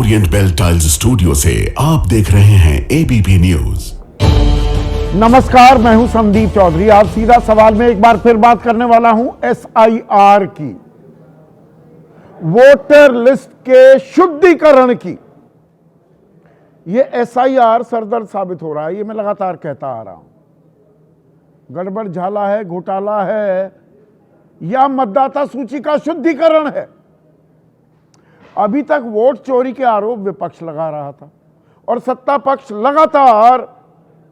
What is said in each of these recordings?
Orient bell tiles studio से आप देख रहे हैं एबीपी न्यूज। नमस्कार, मैं हूं संदीप चौधरी। आप सीधा सवाल में एक बार फिर बात करने वाला हूं एसआईआर की, वोटर लिस्ट के शुद्धिकरण की। यह एसआईआर सरदर्द साबित हो रहा है, ये मैं लगातार कहता आ रहा हूं। गड़बड़ झाला है, घोटाला है या मतदाता सूची का शुद्धिकरण है। अभी तक वोट चोरी के आरोप विपक्ष लगा रहा था और सत्ता पक्ष लगातार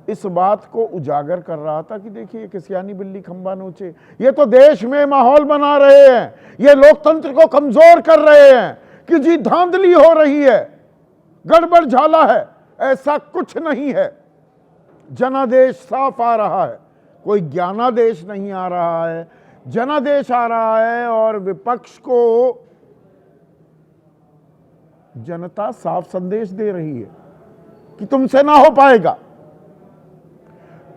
इस बात को उजागर कर रहा था कि देखिए कि सियानी बिल्ली खंबा नोचे, ये तो देश में माहौल बना रहे हैं, ये लोकतंत्र को कमजोर कर रहे हैं कि जी धांधली हो रही है, गड़बड़ झाला है। ऐसा कुछ नहीं है। जनादेश साफ आ रहा है, कोई ज्ञानादेश नहीं आ रहा है, जनादेश आ रहा है और विपक्ष को जनता साफ संदेश दे रही है कि तुमसे ना हो पाएगा।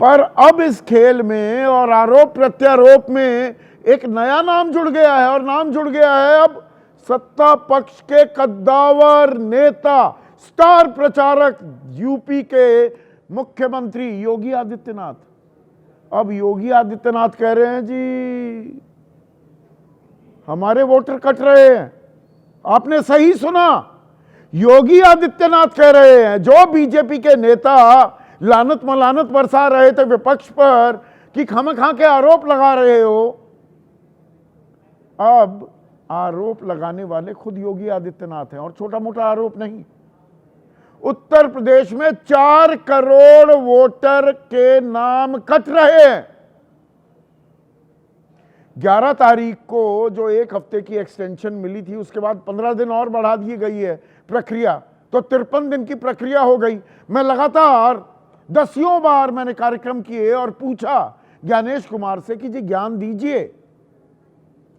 पर अब इस खेल में और आरोप प्रत्यारोप में एक नया नाम जुड़ गया है और नाम जुड़ गया है अब सत्ता पक्ष के कद्दावर नेता, स्टार प्रचारक यूपी के मुख्यमंत्री योगी आदित्यनाथ। अब योगी आदित्यनाथ कह रहे हैं जी हमारे वोटर कट रहे हैं। आपने सही सुना, योगी आदित्यनाथ कह रहे हैं। जो बीजेपी के नेता लानत मलानत बरसा रहे थे विपक्ष पर कि खामखा के आरोप लगा रहे हो, अब आरोप लगाने वाले खुद योगी आदित्यनाथ हैं और छोटा मोटा आरोप नहीं। उत्तर प्रदेश में 4 करोड़ वोटर के नाम कट रहे हैं। 11 तारीख को जो एक हफ्ते की एक्सटेंशन मिली थी, उसके बाद 15 दिन और बढ़ा दी गई है प्रक्रिया, तो 53 दिन की प्रक्रिया हो गई। मैं लगातार दसियों बार मैंने कार्यक्रम किए और पूछा ज्ञानेश कुमार से कि जी ज्ञान दीजिए,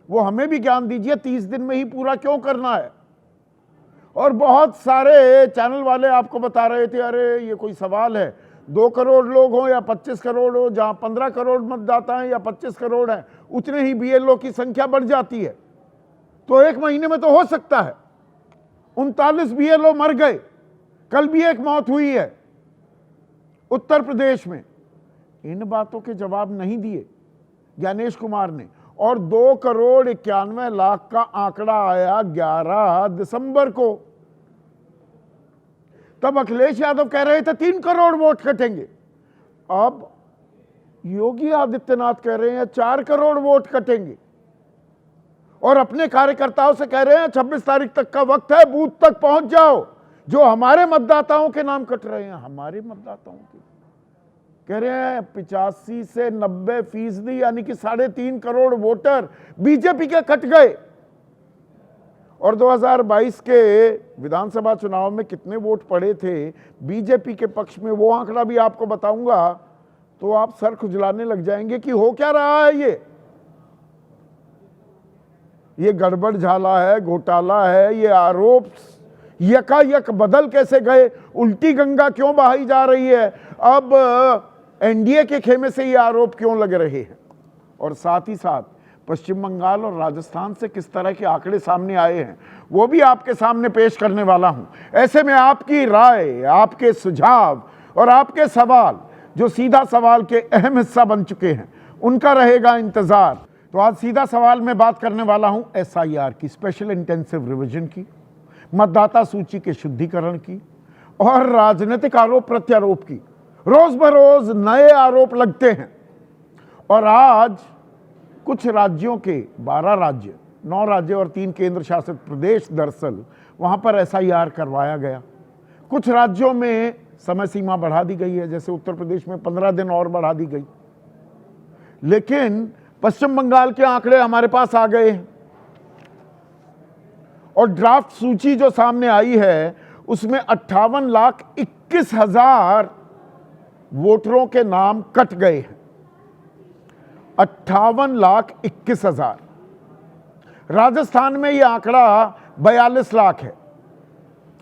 वो हमें भी ज्ञान दीजिए, 30 दिन में ही पूरा क्यों करना है। और बहुत सारे चैनल वाले आपको बता रहे थे अरे ये कोई सवाल है, 2 करोड़ लोग हो या 25 करोड़ हो, जहां 15 करोड़ मतदाता हैं या 25 करोड़ हैं, उतने ही बीएलओ की संख्या बढ़ जाती है, तो 1 महीने में तो हो सकता है। 39 बीएलओ मर गए, कल भी एक मौत हुई है उत्तर प्रदेश में। इन बातों के जवाब नहीं दिए ज्ञानेश कुमार ने। और 2 करोड़ 91 लाख का आंकड़ा आया 11 दिसंबर को, तब अखिलेश यादव कह रहे थे 3 करोड़ वोट कटेंगे। अब योगी आदित्यनाथ कह रहे हैं 4 करोड़ वोट कटेंगे और अपने कार्यकर्ताओं से कह रहे हैं 26 तारीख तक का वक्त है, बूथ तक पहुंच जाओ। जो हमारे मतदाताओं के नाम कट रहे हैं, हमारे मतदाताओं के कह रहे हैं 85 से 90% यानी कि 3.5 करोड़ वोटर बीजेपी के कट गए। और 2022 के विधानसभा चुनाव में कितने वोट पड़े थे बीजेपी के पक्ष में, वो आंकड़ा भी आपको बताऊंगा, तो आप सर खुजलाने लग जाएंगे कि हो क्या रहा है। ये गड़बड़ झाला है, घोटाला है, ये आरोप यकायक बदल कैसे गए, उल्टी गंगा क्यों बहाई जा रही है, अब एनडीए के खेमे से ये आरोप क्यों लग रहे हैं। और साथ ही साथ पश्चिम बंगाल और राजस्थान से किस तरह के आंकड़े सामने आए हैं, वो भी आपके सामने पेश करने वाला हूं। ऐसे में आपकी राय, आपके सुझाव और आपके सवाल, जो सीधा सवाल के अहम हिस्सा बन चुके हैं, उनका रहेगा इंतजार। तो आज सीधा सवाल में बात करने वाला हूं एसआईआर की, स्पेशल इंटेंसिव रिवीजन की, मतदाता सूची के शुद्धिकरण की और राजनीतिक आरोप प्रत्यारोप की। रोज बरोज नए आरोप लगते हैं और आज कुछ राज्यों के 12 राज्य, 9 राज्य और 3 केंद्र शासित प्रदेश, दरअसल वहां पर एसआईआर करवाया गया। कुछ राज्यों में समय सीमा बढ़ा दी गई है, जैसे उत्तर प्रदेश में 15 दिन और बढ़ा दी गई। लेकिन पश्चिम बंगाल के आंकड़े हमारे पास आ गए हैं और ड्राफ्ट सूची जो सामने आई है उसमें 58,21,000 वोटरों के नाम कट गए हैं। 58,21,000। राजस्थान में यह आंकड़ा 42 लाख है।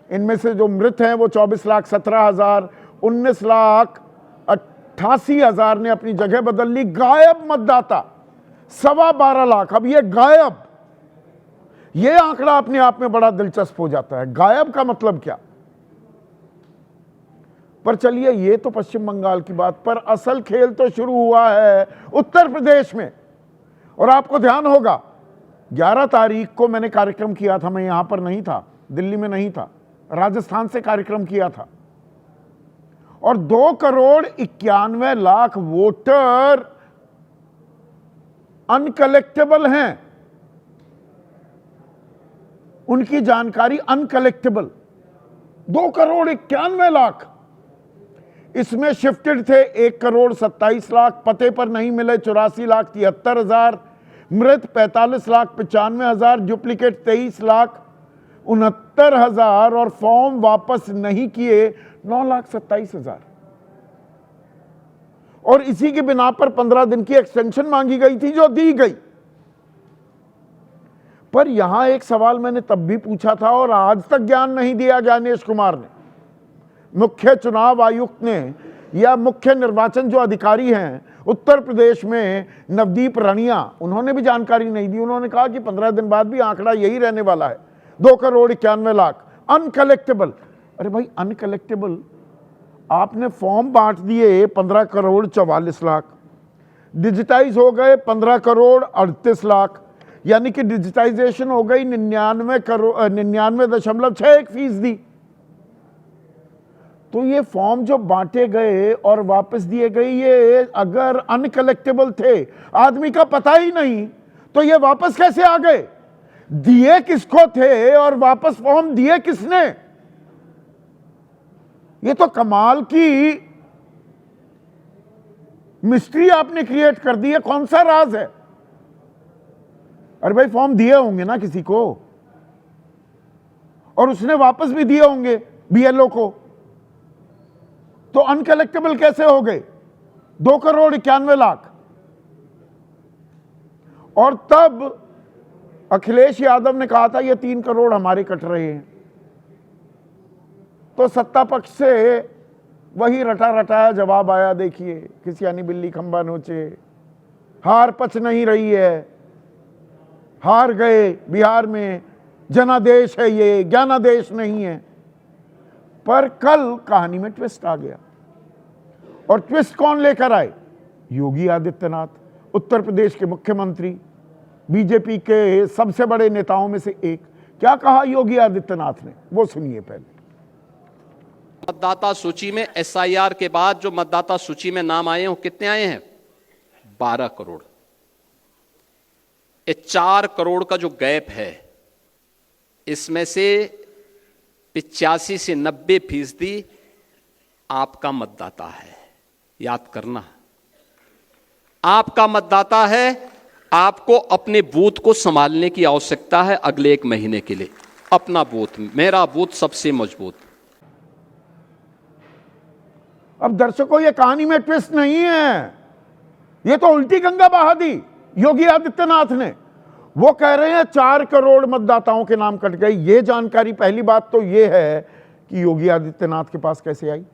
इनमें से जो मृत हैं वो 24,17,000, 19,88,000 ने अपनी जगह बदल ली। गायब मतदाता 12.25 लाख। अब ये गायब यह आंकड़ा अपने आप में बड़ा दिलचस्प हो जाता है। गायब का मतलब क्या? पर चलिए, ये तो पश्चिम बंगाल की बात, पर असल खेल तो शुरू हुआ है उत्तर प्रदेश में। और आपको ध्यान होगा 11 तारीख को मैंने कार्यक्रम किया था, मैं यहां पर नहीं था, दिल्ली में नहीं था, राजस्थान से कार्यक्रम किया था, और 2,91,00,000 वोटर अनकलेक्टेबल हैं, उनकी जानकारी अनकलेक्टेबल। 2,91,00,000। इसमें शिफ्टेड थे 1,27,00,000, पते पर नहीं मिले 84,73,000, मृत 45,95,000, डुप्लीकेट 23,69,000 और फॉर्म वापस नहीं किए 9,27,000। और इसी की बिना पर 15 दिन की एक्सटेंशन मांगी गई थी, जो दी गई। पर यहां एक सवाल मैंने तब भी पूछा था और आज तक ज्ञान नहीं दिया ज्ञानेश कुमार ने, मुख्य चुनाव आयुक्त ने, या मुख्य निर्वाचन जो अधिकारी हैं उत्तर प्रदेश में, नवदीप राणिया, उन्होंने भी जानकारी नहीं दी। उन्होंने कहा कि 15 दिन बाद भी आंकड़ा यही रहने वाला है, 2,91,00,000 अनकलेक्टेबल। अरे भाई, अनकलेक्टेबल, आपने फॉर्म बांट दिए 15,44,00,000, डिजिटाइज हो गए 15,38,00,000, यानी कि डिजिटाइजेशन हो गई 99.61%। तो ये फॉर्म जो बांटे गए और वापस दिए गए, ये अगर अनकलेक्टेबल थे, आदमी का पता ही नहीं, तो ये वापस कैसे आ गए? दिए किसको थे और वापस फॉर्म दिए किसने? ये तो कमाल की मिस्ट्री आपने क्रिएट कर दी है। कौन सा राज है? अरे भाई, फॉर्म दिए होंगे ना किसी को, और उसने वापस भी दिए होंगे बीएलओ को, तो अनकलेक्टेबल कैसे हो गए 2,91,00,000? और तब अखिलेश यादव ने कहा था ये 3 करोड़ हमारे कट रहे हैं। तो सत्ता पक्ष से वही रटा रटाया जवाब आया, देखिए, किसी यानी बिल्ली खंबा नोचे, हार पच नहीं रही है, हार गए बिहार में, जनादेश है ये, ज्ञानादेश नहीं है। पर कल कहानी में ट्विस्ट आ गया, और ट्विस्ट कौन लेकर आए? योगी आदित्यनाथ, उत्तर प्रदेश के मुख्यमंत्री, बीजेपी के सबसे बड़े नेताओं में से एक। क्या कहा योगी आदित्यनाथ ने, वो सुनिए पहले। मतदाता सूची में एसआईआर के बाद जो मतदाता सूची में नाम आए हैं वो कितने आए हैं? 12 करोड़। ये 4 करोड़ का जो गैप है, इसमें से 85 से 90% आपका मतदाता है। याद करना, आपका मतदाता है। आपको अपने बूथ को संभालने की आवश्यकता है अगले 1 महीने के लिए। अपना बूथ, मेरा बूथ सबसे मजबूत। अब दर्शकों, ये कहानी में ट्विस्ट नहीं है, ये तो उल्टी गंगा बहा दी योगी आदित्यनाथ ने। वो कह रहे हैं 4 करोड़ मतदाताओं के नाम कट गए। ये जानकारी, पहली बात तो ये है कि योगी आदित्यनाथ के पास कैसे आई?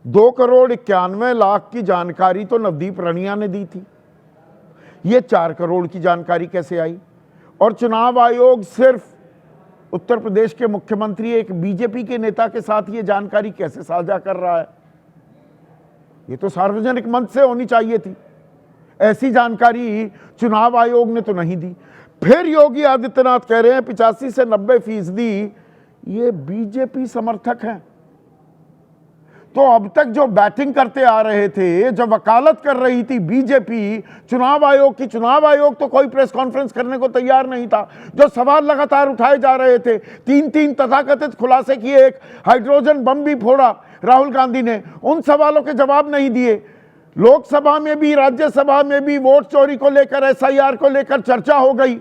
2,91,00,000 की जानकारी तो नवदीप राणिया ने दी थी, ये 4 करोड़ की जानकारी कैसे आई? और चुनाव आयोग सिर्फ उत्तर प्रदेश के मुख्यमंत्री, एक बीजेपी के नेता के साथ ये जानकारी कैसे साझा कर रहा है? ये तो सार्वजनिक मंच से होनी चाहिए थी। ऐसी जानकारी चुनाव आयोग ने तो नहीं दी। फिर योगी आदित्यनाथ कह रहे हैं 85 से 90% ये बीजेपी समर्थक हैं। तो अब तक जो बैटिंग करते आ रहे थे, जब वकालत कर रही थी बीजेपी चुनाव आयोग की, चुनाव आयोग तो कोई प्रेस कॉन्फ्रेंस करने को तैयार नहीं था। जो सवाल लगातार उठाए जा रहे थे, 3 तथाकथित खुलासे किए, एक हाइड्रोजन बम भी फोड़ा राहुल गांधी ने, उन सवालों के जवाब नहीं दिए। लोकसभा में भी, राज्यसभा में भी वोट चोरी को लेकर, एसआईआर को लेकर चर्चा हो गई।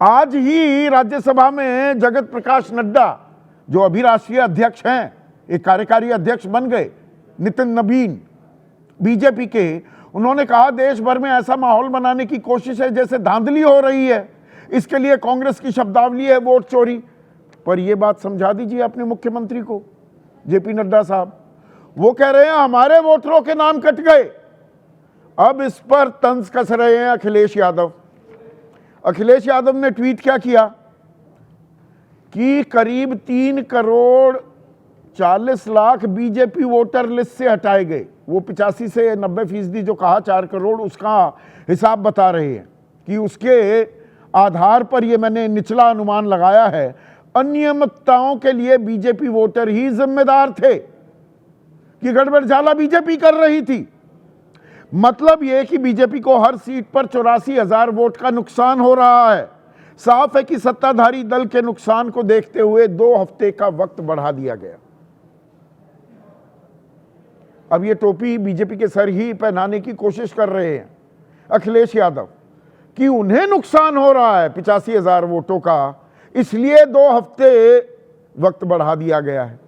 आज ही राज्यसभा में जगत प्रकाश नड्डा, जो अभी राष्ट्रीय अध्यक्ष हैं, एक कार्यकारी अध्यक्ष बन गए, नितिन नवीन बीजेपी के, उन्होंने कहा देश भर में ऐसा माहौल बनाने की कोशिश है जैसे धांधली हो रही है, इसके लिए कांग्रेस की शब्दावली है वोट चोरी। पर यह बात समझा दीजिए अपने मुख्यमंत्री को, जेपी नड्डा साहब। वो कह रहे हैं हमारे वोटरों के नाम कट गए। अब इस पर तंज कस रहे हैं अखिलेश यादव। अखिलेश यादव ने ट्वीट क्या किया कि करीब 3 crore 40 lakh BJP voter list से हटाए गए। वो 85 से 90% जो कहा 4 करोड़, उसका हिसाब बता रहे हैं कि उसके आधार पर ये मैंने निचला अनुमान लगाया है। अनियमितताओं के लिए बीजेपी वोटर ही जिम्मेदार थे कि गड़बड़झाला बीजेपी कर रही थी। मतलब यह कि बीजेपी को हर सीट पर 84,000 वोट का नुकसान हो रहा है। साफ है कि सत्ताधारी दल के नुकसान को देखते हुए 2 हफ्ते का वक्त बढ़ा दिया गया। अब ये टोपी बीजेपी के सर ही पहनाने की कोशिश कर रहे हैं अखिलेश यादव कि उन्हें नुकसान हो रहा है 85,000 वोटों का, इसलिए 2 हफ्ते वक्त बढ़ा दिया गया है।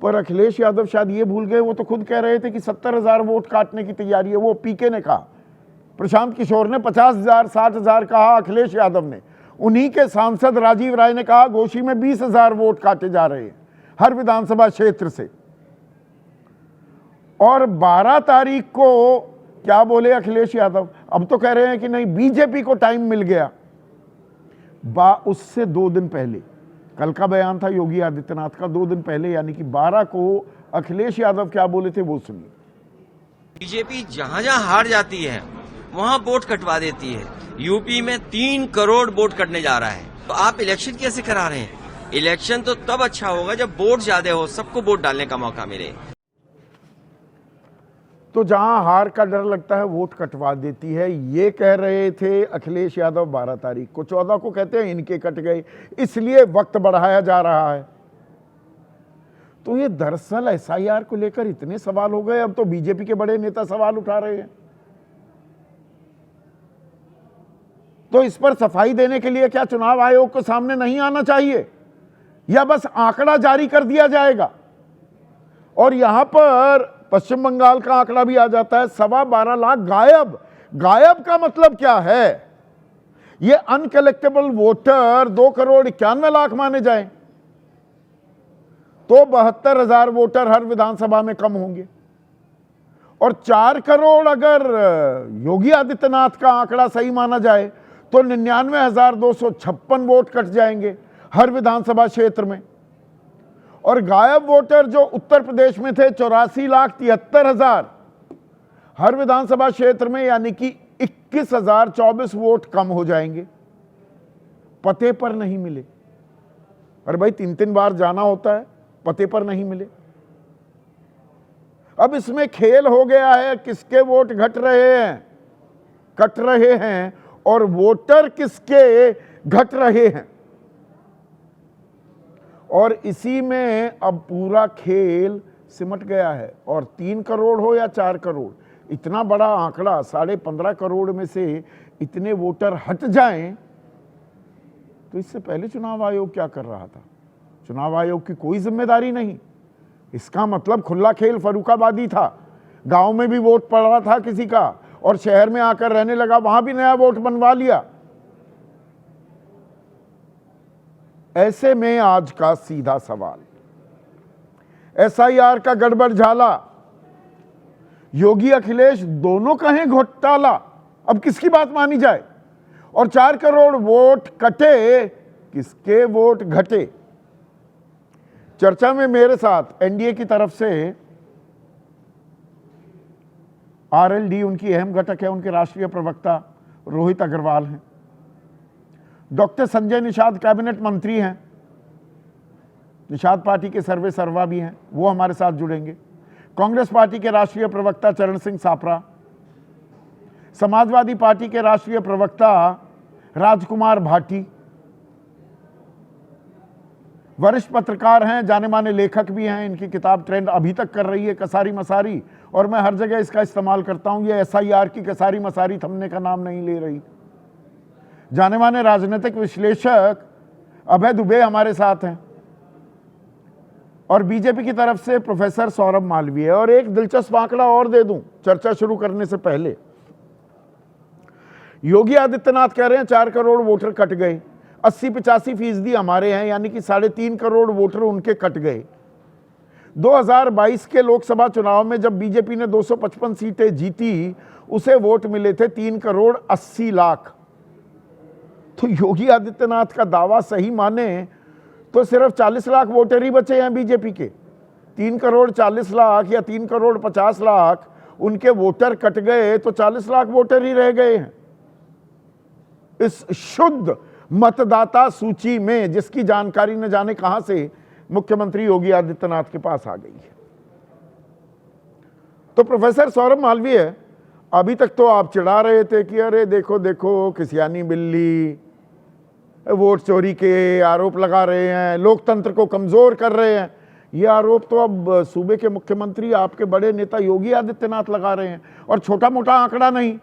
पर अखिलेश यादव शायद ये भूल गए, वो तो खुद कह रहे थे कि 70,000 वोट काटने की तैयारी है। वो पीके ने कहा, प्रशांत किशोर ने 50,000 60,000 कहा, अखिलेश यादव ने। उन्हीं के सांसद राजीव राय ने कहा घोसी में 20,000 वोट काटे जा रहे हैं हर विधानसभा क्षेत्र से। और 12 तारीख को क्या बोले अखिलेश यादव, अब तो कह रहे हैं कि नहीं बीजेपी को टाइम मिल गया। उससे 2 दिन पहले, कल का बयान था योगी आदित्यनाथ का, 2 दिन पहले यानी कि 12 को अखिलेश यादव क्या बोले थे वो सुनिए। बीजेपी जहां जहां हार जाती है वहां वोट कटवा देती है। यूपी में 3 करोड़ वोट कटने जा रहा है, तो आप इलेक्शन कैसे करा रहे हैं? इलेक्शन तो तब अच्छा होगा जब वोट ज्यादा हो, सबको वोट डालने का मौका मिले। तो जहां हार का डर लगता है वोट कटवा देती है, ये कह रहे थे अखिलेश यादव 12 तारीख को। 14 को कहते हैं इनके कट गए, इसलिए वक्त बढ़ाया जा रहा है। तो ये दरअसल एसआईआर को लेकर इतने सवाल हो गए, अब तो बीजेपी के बड़े नेता सवाल उठा रहे हैं। तो इस पर सफाई देने के लिए क्या चुनाव आयोग को सामने नहीं आना चाहिए, या बस आंकड़ा जारी कर दिया जाएगा? और यहां पर पश्चिम बंगाल का आंकड़ा भी आ जाता है, 12.25 लाख गायब। गायब का मतलब क्या है? ये अनकलेक्टेबल वोटर 2 करोड़ 91 लाख माने जाएं तो 72,000 वोटर हर विधानसभा में कम होंगे। और 4 करोड़ अगर योगी आदित्यनाथ का आंकड़ा सही माना जाए तो 99,256 वोट कट जाएंगे हर विधानसभा क्षेत्र में। और गायब वोटर जो उत्तर प्रदेश में थे 84,73,000 हर विधानसभा क्षेत्र में, यानी कि 21,024 वोट कम हो जाएंगे। पते पर नहीं मिले। अरे भाई 3-3 बार जाना होता है, पते पर नहीं मिले। अब इसमें खेल हो गया है, किसके वोट घट रहे हैं और वोटर किसके घट रहे हैं। और इसी में अब पूरा खेल सिमट गया है। और 3 करोड़ हो या 4 करोड़, इतना बड़ा आंकड़ा, 15.5 करोड़ में से इतने वोटर हट जाएं, तो इससे पहले चुनाव आयोग क्या कर रहा था? चुनाव आयोग की कोई जिम्मेदारी नहीं। इसका मतलब खुला खेल फर्रुखाबादी था। गांव में भी वोट पड़ रहा था किसी का, और शहर में आकर रहने लगा, वहां भी नया वोट बनवा लिया। ऐसे में आज का सीधा सवाल, एसआईआर का गड़बड़झाला, योगी अखिलेश दोनों कहें घोटाला, अब किसकी बात मानी जाए? और 4 करोड़ वोट कटे, किसके वोट घटे? चर्चा में मेरे साथ एनडीए की तरफ से आरएलडी, उनकी अहम घटक है, उनके राष्ट्रीय प्रवक्ता रोहित अग्रवाल हैं। डॉक्टर संजय निषाद कैबिनेट मंत्री हैं, निषाद पार्टी के सर्वे सर्वा भी हैं, वो हमारे साथ जुड़ेंगे। कांग्रेस पार्टी के राष्ट्रीय प्रवक्ता चरण सिंह सापरा, समाजवादी पार्टी के राष्ट्रीय प्रवक्ता राजकुमार भाटी, वरिष्ठ पत्रकार हैं, जाने माने लेखक भी हैं। इनकी किताब ट्रेंड अभी तक कर रही है, कसारी मसारी, और मैं हर जगह इसका इस्तेमाल करता हूं। ये एसआईआर की कसारी मसारी थमने का नाम नहीं ले रही। जाने माने राजनीतिक विश्लेषक अभय दुबे हमारे साथ हैं, और बीजेपी की तरफ से प्रोफेसर सौरभ मालवीय। और एक दिलचस्प आंकड़ा और दे दूं चर्चा शुरू करने से पहले, योगी आदित्यनाथ कह रहे हैं 4 करोड़ वोटर कट गए, 80-85% हमारे हैं, यानी कि 3.5 करोड़ वोटर उनके कट गए। 2022 के लोकसभा चुनाव में जब बीजेपी ने 255 सीटें जीती, उसे वोट मिले थे 3 करोड़ 80 लाख। तो योगी आदित्यनाथ का दावा सही माने तो सिर्फ 40 लाख वोटर ही बचे हैं बीजेपी के। 3 करोड़ 40 लाख या 3 करोड़ 50 लाख उनके वोटर कट गए तो 40 लाख वोटर ही रह गए हैं इस शुद्ध मतदाता सूची में, जिसकी जानकारी न जाने कहां से मुख्यमंत्री योगी आदित्यनाथ के पास आ गई है। तो प्रोफेसर सौरभ मालवीय, अभी तक तो आप चिढ़ा रहे थे कि अरे देखो देखो किसियानी बिल्ली, वोट चोरी के आरोप लगा रहे हैं, लोकतंत्र को कमजोर कर रहे हैं। ये आरोप तो अब सूबे के मुख्यमंत्री, आपके बड़े नेता योगी आदित्यनाथ लगा रहे हैं। और छोटा मोटा आंकड़ा नहीं,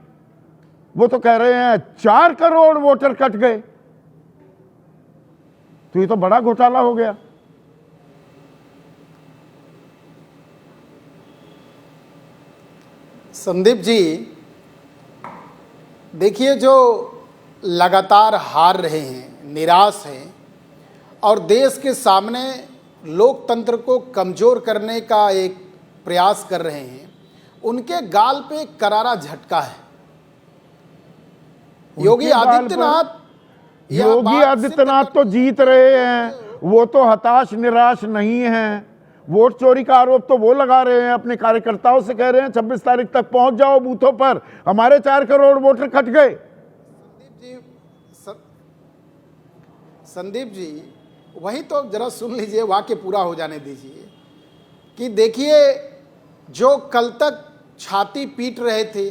वो तो कह रहे हैं 4 करोड़ वोटर कट गए। तो ये तो बड़ा घोटाला हो गया। संदीप जी, देखिए, जो लगातार हार रहे हैं, निराश हैं और देश के सामने लोकतंत्र को कमजोर करने का एक प्रयास कर रहे हैं, उनके गाल पे एक करारा झटका है। योगी आदित्यनाथ तो जीत रहे हैं, वो तो हताश निराश नहीं हैं। वोट चोरी का आरोप तो वो लगा रहे हैं, अपने कार्यकर्ताओं से कह रहे हैं 26 तारीख तक पहुंच जाओ बूथों पर, हमारे 4 करोड़ वोटर कट गए। संदीप जी, वही तो जरा सुन लीजिए, वाक्य पूरा हो जाने दीजिए कि देखिए, जो कल तक छाती पीट रहे थे,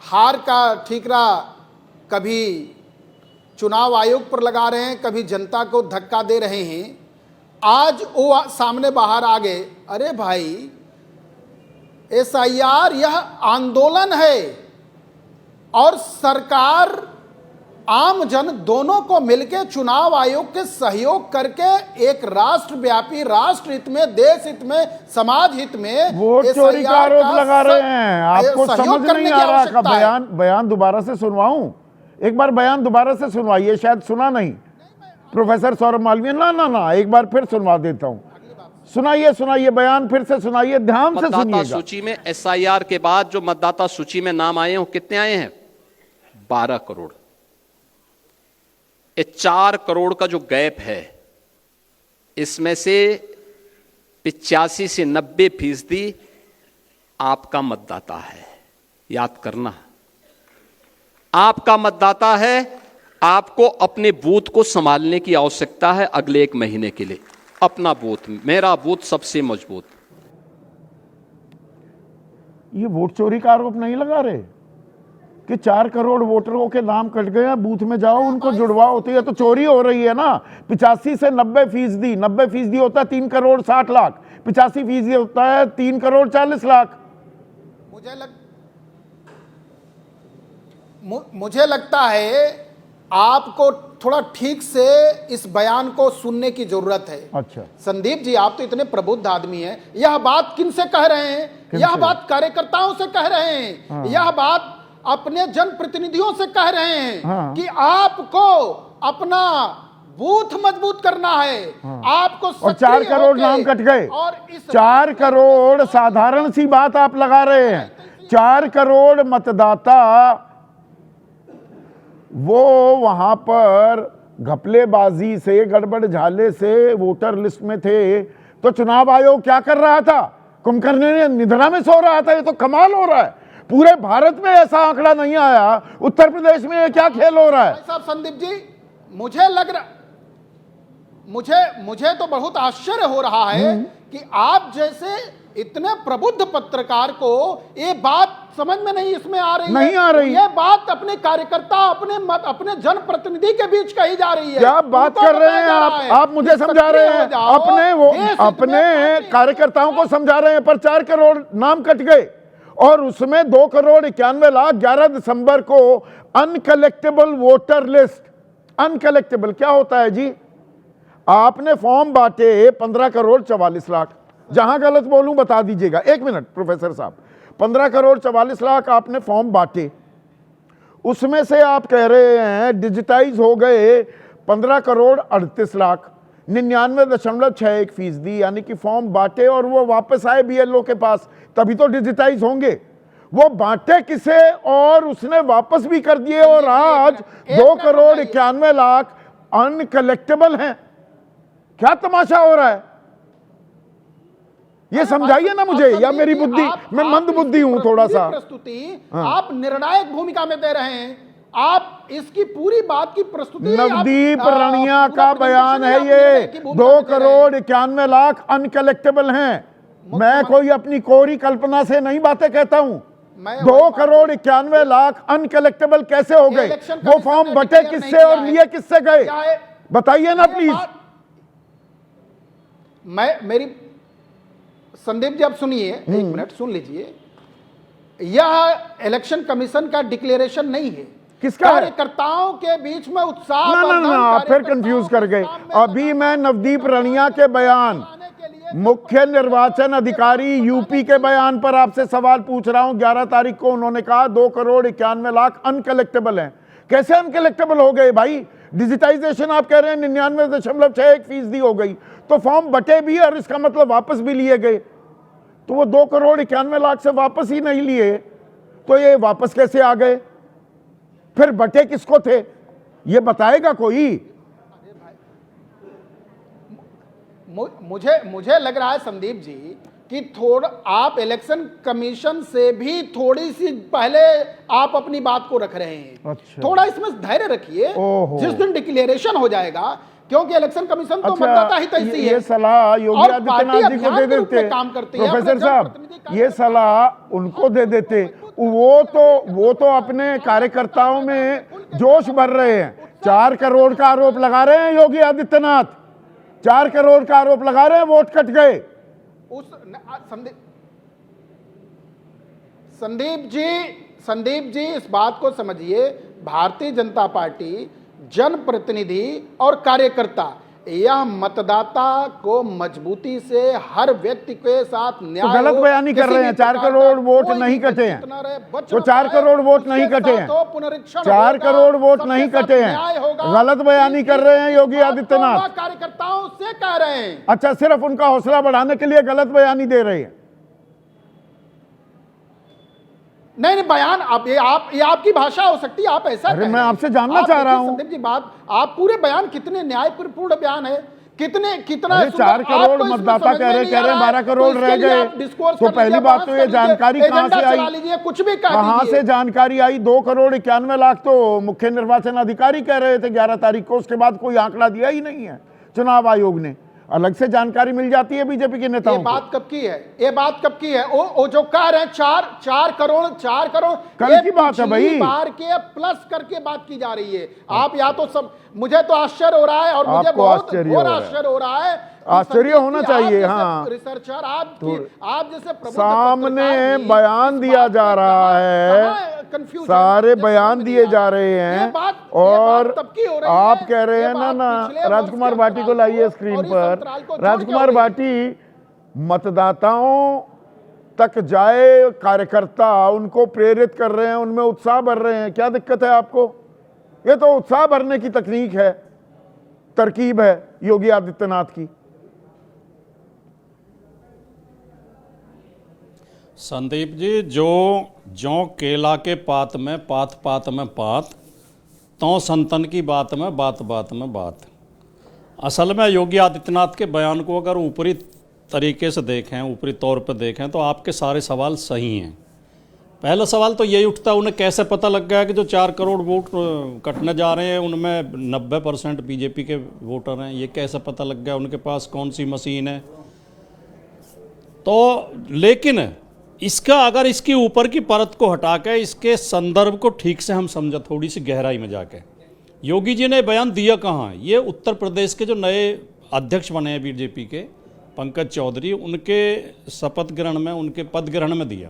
हार का ठीकरा कभी चुनाव आयोग पर लगा रहे हैं, कभी जनता को धक्का दे रहे हैं, आज वो सामने बाहर आ गए। अरे भाई, SIR यह आंदोलन है और सरकार आम जन दोनों को मिलकर चुनाव आयोग के सहयोग करके एक राष्ट्रव्यापी, राष्ट्र हित में, देश हित में, समाज हित में वोट चोरी का आरोप लगा रहे हैं। आपको समझ नहीं आ रहा का बयान दोबारा से सुनवाऊं? एक बार बयान दोबारा से सुनवाइए, शायद सुना नहीं प्रोफेसर सौरभ मालवीय। ना, एक बार फिर सुनवा देता हूं। सुनाइए बयान फिर से सुनाइए, ध्यान से सुनिएगा। मतदाता सूची में SIR के बाद जो मतदाता सूची में नाम आए हैं, कितने आए हैं? 12 करोड़। ये 4 करोड़ का जो गैप है, इसमें से 85 से 90% आपका मतदाता है। याद करना, आपका मतदाता है। आपको अपने बूथ को संभालने की आवश्यकता है अगले 1 महीने के लिए। अपना बूथ, मेरा बूथ सबसे मजबूत। ये वोट चोरी का आरोप नहीं लगा रहे कि 4 करोड़ वोटरों के नाम कट गए हैं, बूथ में जाओ उनको जुड़वाओ। होती है तो चोरी हो रही है ना। 85 से 90%, 90% होता है 3 करोड़ 60 लाख, 85% होता है 3 करोड़ 40 लाख। मुझे लगता है आपको थोड़ा ठीक से इस बयान को सुनने की जरूरत है। अच्छा संदीप जी, आप तो इतने प्रबुद्ध आदमी हैं। यह बात किन से कह रहे हैं? यह बात कार्यकर्ताओं से कह रहे हैं। हाँ। यह बात अपने जनप्रतिनिधियों से कह रहे हैं। हाँ। कि आपको अपना बूथ मजबूत करना है। हाँ। आपको और 4 करोड़ नाम कट गए। और इस 4 करोड़ साधारण सी बात आप लगा रहे हैं। 4 करोड़ मतदाता वो वहां पर घपलेबाजी से, गड़बड़ झाले से वोटर लिस्ट में थे, तो चुनाव आयोग क्या कर रहा था? कुंभकर्ण निद्रा में सो रहा था। ये तो कमाल हो रहा है, पूरे भारत में ऐसा आंकड़ा नहीं आया। उत्तर प्रदेश में ये क्या खेल हो रहा है? साहब संदीप जी, मुझे लग रहा, मुझे तो बहुत आश्चर्य हो रहा है कि आप जैसे इतने प्रबुद्ध पत्रकार को ये बात समझ में नहीं इसमें आ रही है। ये बात अपने कार्यकर्ता, अपने जनप्रतिनिधि के बीच कही जा रही है। क्या बात कर रहे हैं आप मुझे समझा रहे हैं? अपने कार्यकर्ताओं को समझा रहे हैं, पर 4 करोड़ नाम कट गए और उसमें 2 करोड़ 91 लाख 11 दिसंबर को अनकलेक्टेबल वोटर लिस्ट। अनकलेक्टेबल क्या होता है जी? आपने फॉर्म बांटे 15 करोड़ 44 लाख। जहां गलत बोलूं बता दीजिएगा। 1 मिनट प्रोफेसर साहब। 15 करोड़ 44 लाख आपने फॉर्म बांटे, उसमें से आप कह रहे हैं डिजिटाइज हो गए 15 करोड़ 38 लाख, 99.61%। यानी कि फॉर्म बांटे और वो वापस आए BLO के पास, तभी तो डिजिटाइज होंगे। वो बांटे किसे और उसने वापस भी कर दिए, और आज 2,91,00,000 अनकलेक्टेबल हैं। क्या तमाशा हो रहा है, ये समझाइए ना मुझे, या मेरी बुद्धि, मैं मंद बुद्धि हूं थोड़ा सा। प्रस्तुति आप निर्णायक भूमिका में दे रहे हैं, आप इसकी पूरी बात की प्रस्तुति नवदीप राणिया का बयान है ये, 2,91,00,000 अनकलेक्टेबल हैं। मैं कोई अपनी कोरी कल्पना से नहीं बातें कहता हूं। 2,91,00,000 अनकलेक्टेबल कैसे हो गए? वो फॉर्म बटे किससे और लिए किससे गए, बताइए ना प्लीज। मेरी संदीप जी आप सुनिए, एक मिनट सुन लीजिए। यह इलेक्शन कमीशन का डिक्लेरेशन नहीं है, किसका है? कार्यकर्ताओं के बीच में उत्साह। ना आप फिर कंफ्यूज कर गए। अभी मैं नवदीप राणिया के बयान, मुख्य निर्वाचन अधिकारी यूपी के बयान पर आपसे सवाल पूछ रहा हूं। 11 तारीख को उन्होंने कहा 2,91,00,000 अनकलेक्टेबल हैं। कैसे अनकलेक्टेबल हो गए भाई? डिजिटाइजेशन आप कह रहे हैं 99.61% हो गई, तो फॉर्म बटे भी और इसका मतलब वापस भी लिए गए। तो वो 2,91,00,000 से वापस ही नहीं लिए, तो ये वापस कैसे आ गए? फिर बटे किसको थे, ये बताएगा कोई? मुझे लग रहा है संदीप जी कि थोड़ा आप इलेक्शन कमीशन से भी थोड़ी सी पहले आप अपनी बात को रख रहे हैं। अच्छा। थोड़ा इसमें धैर्य रखिए, जिस दिन डिक्लेरेशन हो जाएगा, क्योंकि इलेक्शन कमीशन तो अच्छा, मतदाता हित ऐसी है। ये सलाह योगी आदित्यनाथ जी को दे देते प्रोफेसर साहब, ये सलाह उनको दे देते। वो तो अपने कार्यकर्ताओं में जोश भर रहे हैं। 4 करोड़ का आरोप लगा रहे हैं योगी आदित्यनाथ, 4 करोड़ का आरोप लगा रहे हैं, वोट कट गए। संदीप जी इस बात को समझिए, भारतीय जनता पार्टी जनप्रतिनिधि और कार्यकर्ता यह मतदाता को मजबूती से हर व्यक्ति के साथ न्याय, तो गलत बयानी कर रहे हैं। 4 करोड़ वोट नहीं कटे हैं, वो 4 करोड़ वोट नहीं कटे हैं, 4 करोड़ वोट नहीं कटे हैं। गलत बयानी कर रहे हैं योगी आदित्यनाथ, कार्यकर्ताओं से कह रहे हैं। अच्छा, सिर्फ उनका हौसला बढ़ाने के लिए गलत बयानी दे रहे हैं। नहीं बयान ये आपकी भाषा हो सकती है, आप ऐसा अरे मैं आपसे जानना चाह रहा हूं संदीप जी बात, आप पूरे बयान कितने न्यायपूर्ण बयान है, कितना 4 करोड़ मतदाता कह रहे हैं 12 करोड़ रह गए, तो पहली बात तो ये जानकारी कहां से आई? कुछ भी कहां से जानकारी आई? 2,91,00,000 तो मुख्य निर्वाचन अधिकारी कह रहे थे 11 तारीख को, उसके बाद कोई आंकड़ा दिया ही नहीं है चुनाव आयोग ने। अलग से जानकारी मिल जाती है बीजेपी के नेताओं को। ये बात कब की है? वो जो कह रहे हैं 4 करोड़ कल की बात है भाई, बार के प्लस करके बात की जा रही है। आप या तो सब, मुझे तो आश्चर्य हो रहा है और मुझे बहुत आश्चर्य हो रहा है। आश्चर्य होना चाहिए। हाँ, रिसर्चर आप जैसे सामने बयान दिया जा रहा है, सारे बयान दिए जा रहे हैं, और आप कह रहे हैं ना राजकुमार भाटी को लाइए स्क्रीन पर। राजकुमार भाटी, मतदाताओं तक जाए कार्यकर्ता, उनको प्रेरित कर रहे हैं, उनमें उत्साह भर रहे हैं, क्या दिक्कत है आपको? ये तो उत्साह भरने की तकनीक है, तरकीब है योगी आदित्यनाथ की। संदीप जी, जो केला के पात में पात में पात, तो संतन की बात में बात में बात। असल में योगी आदित्यनाथ के बयान को अगर ऊपरी तरीके से देखें, ऊपरी तौर पर देखें, तो आपके सारे सवाल सही हैं। पहला सवाल तो यही उठता है, उन्हें कैसे पता लग गया कि जो 4 करोड़ वोट कटने जा रहे हैं उनमें 90% बीजेपी के वोटर हैं? ये कैसे पता लग गया? उनके पास कौन सी मशीन है? तो लेकिन इसका, अगर इसकी ऊपर की परत को हटा के इसके संदर्भ को ठीक से हम समझे, थोड़ी सी गहराई में जाके, योगी जी ने बयान दिया कहाँ? ये उत्तर प्रदेश के जो नए अध्यक्ष बने हैं बीजेपी के, पंकज चौधरी, उनके शपथ ग्रहण में, उनके पद ग्रहण में दिया।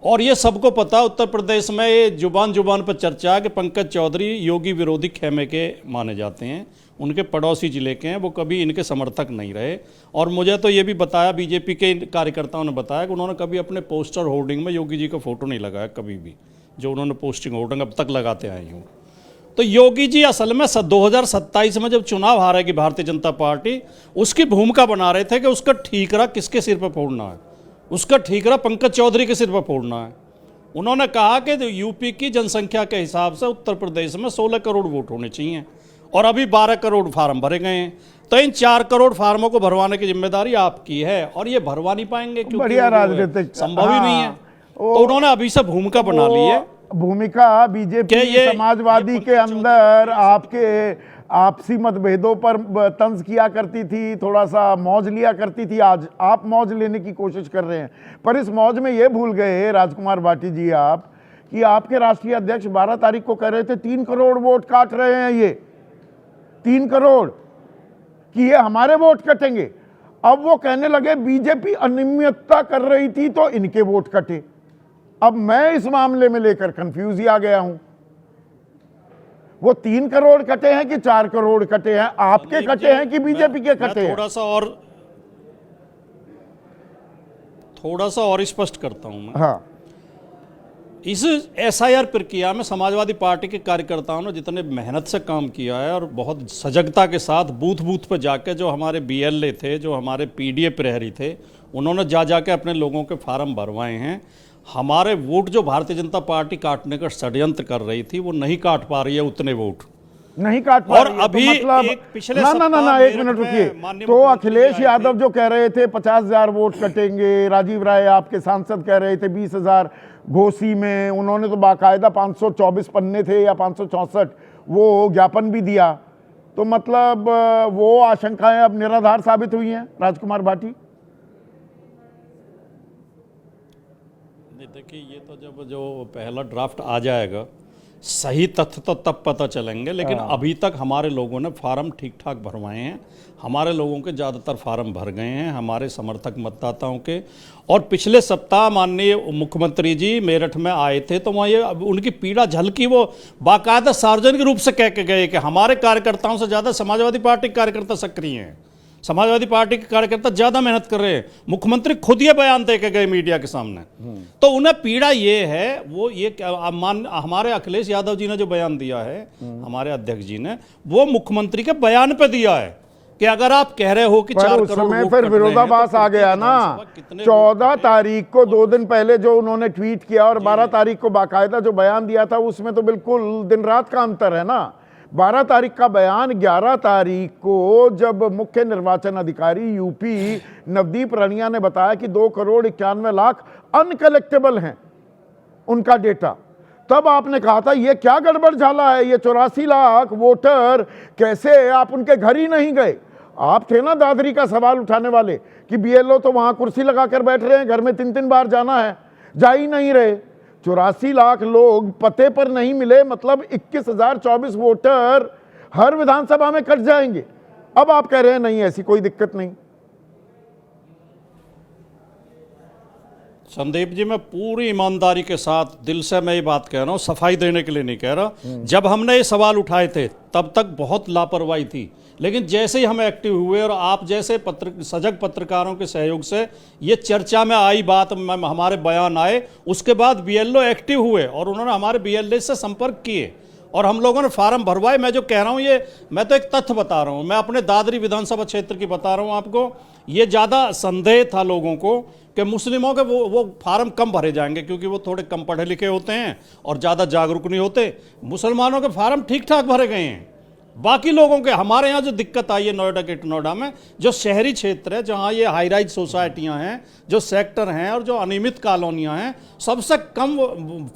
और ये सबको पता, उत्तर प्रदेश में ये जुबान पर चर्चा है कि पंकज चौधरी योगी विरोधी खेमे के माने जाते हैं, उनके पड़ोसी जिले के हैं, वो कभी इनके समर्थक नहीं रहे। और मुझे तो ये भी बताया, बीजेपी के कार्यकर्ताओं ने बताया कि उन्होंने कभी अपने पोस्टर होर्डिंग में योगी जी का फोटो नहीं लगाया, कभी भी, जो उन्होंने पोस्टिंग होर्डिंग अब तक लगाते आए हूँ। तो योगी जी असल में 2027 में जब चुनाव हारेगी भारतीय जनता पार्टी, उसकी भूमिका बना रहे थे कि उसका ठीकरा किसके सिर पर फोड़ना है। उसका ठीकरा पंकज चौधरी के सिर पर फोड़ना है। उन्होंने कहा कि यूपी की जनसंख्या के हिसाब से उत्तर प्रदेश में 16 करोड़ वोट होने चाहिए और अभी 12 करोड़ फार्म भरे गए हैं, तो इन 4 करोड़ फार्मों को भरवाने की जिम्मेदारी आपकी है और ये भरवा नहीं पाएंगे क्योंकि बढ़िया राजनीतिक संभव ही नहीं है। तो उन्होंने अभी से भूमिका बना ली है, भूमिका बीजेपी समाजवादी के अंदर आपके आपसी मतभेदों पर तंज किया करती थी, थोड़ा सा मौज लिया करती थी। आज आप मौज लेने की कोशिश कर रहे हैं, पर इस मौज में ये भूल गए राजकुमार भाटी जी आप कि आपके राष्ट्रीय अध्यक्ष 12 तारीख को कह रहे थे 3 करोड़ वोट काट रहे हैं, ये 3 करोड़ कि ये हमारे वोट कटेंगे। अब वो कहने लगे बीजेपी अनियमितता कर रही थी तो इनके वोट कटे। अब मैं इस मामले में लेकर कंफ्यूज ही आ गया हूं, वो 3 करोड़ कटे हैं कि 4 करोड़ कटे हैं, आपके कटे हैं कि बीजेपी के कटे हैं? थोड़ा सा और स्पष्ट करता हूं मैं। हाँ, इस एसआईआर प्रक्रिया में समाजवादी पार्टी के कार्यकर्ताओं ने जितने मेहनत से काम किया है और बहुत सजगता के साथ बूथ बूथ पर जाके, जो हमारे बीएलए थे, जो हमारे पीडीए प्रहरी थे, उन्होंने जा जाके अपने लोगों के फार्म भरवाए हैं। हमारे वोट जो भारतीय जनता पार्टी काटने का षड्यंत्र कर रही थी वो नहीं काट पा रही है, उतने वोट नहीं काट पा रही है। अभी तो मतलब एक पिछले ना एक मिनट रुकिए। तो अखिलेश यादव जो कह रहे थे 50,000 वोट कटेंगे, राजीव राय आपके सांसद कह रहे थे 20,000, घोसी में उन्होंने तो बाकायदा 524 पन्ने थे या 564 वो ज्ञापन भी दिया। तो मतलब वो आशंकाएं अब निराधार साबित हुई हैं राजकुमार भाटी? देखिए, ये तो जब जो पहला ड्राफ्ट आ जाएगा सही तथ्य तो तब पता चलेंगे, लेकिन अभी तक हमारे लोगों ने फार्म ठीक ठाक भरवाए हैं। हमारे लोगों के ज़्यादातर फार्म भर गए हैं, हमारे समर्थक मतदाताओं के। और पिछले सप्ताह माननीय मुख्यमंत्री जी मेरठ में आए थे, तो वहाँ ये उनकी पीड़ा झलकी। वो बाकायदा सार्वजनिक रूप से कह के गए कि हमारे कार्यकर्ताओं से ज़्यादा समाजवादी पार्टी के कार्यकर्ता सक्रिय हैं, समाजवादी पार्टी के कार्यकर्ता ज्यादा मेहनत कर रहे हैं। मुख्यमंत्री खुद ये बयान दे के गए मीडिया के सामने। तो उन्हें पीड़ा ये है, वो ये हमारे अखिलेश यादव जी ने जो बयान दिया है, हमारे अध्यक्ष जी ने, वो मुख्यमंत्री के बयान पे दिया है कि अगर आप कह रहे हो कि 4 करोड़ समय फिर विरोधाभास आ गया ना। 14 तारीख को 2 दिन पहले जो उन्होंने ट्वीट किया और 12 तारीख को बाकायदा जो बयान दिया था, उसमें तो बिल्कुल दिन रात का अंतर है ना। 12 तारीख का बयान, 11 तारीख को जब मुख्य निर्वाचन अधिकारी यूपी नवदीप राणिया ने बताया कि 2 करोड़ 91 लाख अनकलेक्टेबल हैं उनका डेटा, तब आपने कहा था ये क्या गड़बड़ झाला है, ये 84 लाख वोटर कैसे, आप उनके घर ही नहीं गए। आप थे ना दादरी का सवाल उठाने वाले कि बीएलओ तो वहां कुर्सी लगाकर बैठ रहे हैं, घर में 3-3 बार जाना है, जा ही नहीं रहे। 84 लाख लोग पते पर नहीं मिले, मतलब 21,024 वोटर हर विधानसभा में कट जाएंगे। अब आप कह रहे हैं नहीं, ऐसी कोई दिक्कत नहीं। संदीप जी, मैं पूरी ईमानदारी के साथ दिल से मैं ये बात कह रहा हूँ, सफाई देने के लिए नहीं कह रहा। जब हमने ये सवाल उठाए थे तब तक बहुत लापरवाही थी, लेकिन जैसे ही हम एक्टिव हुए और आप जैसे सजग पत्रकारों के सहयोग से ये चर्चा में आई बात, हमारे बयान आए, उसके बाद बीएलओ एक्टिव हुए और उन्होंने हमारे बीएलए से संपर्क किए और हम लोगों ने फार्म भरवाए। मैं जो कह रहा हूँ ये मैं तो एक तथ्य बता रहा हूँ, मैं अपने दादरी विधानसभा क्षेत्र की बता रहा हूँ आपको। ये ज़्यादा संदेह था लोगों को कि मुस्लिमों के वो फार्म कम भरे जाएंगे क्योंकि वो थोड़े कम पढ़े लिखे होते हैं और ज़्यादा जागरूक नहीं होते। मुसलमानों के फार्म ठीक ठाक भरे गए हैं। बाकी लोगों के, हमारे यहाँ जो दिक्कत आई है नोएडा के नोएडा में, जो शहरी क्षेत्र है जहाँ ये हाई राइज सोसाइटियाँ हैं, जो सेक्टर हैं और जो अनियमित कॉलोनियाँ हैं, सबसे कम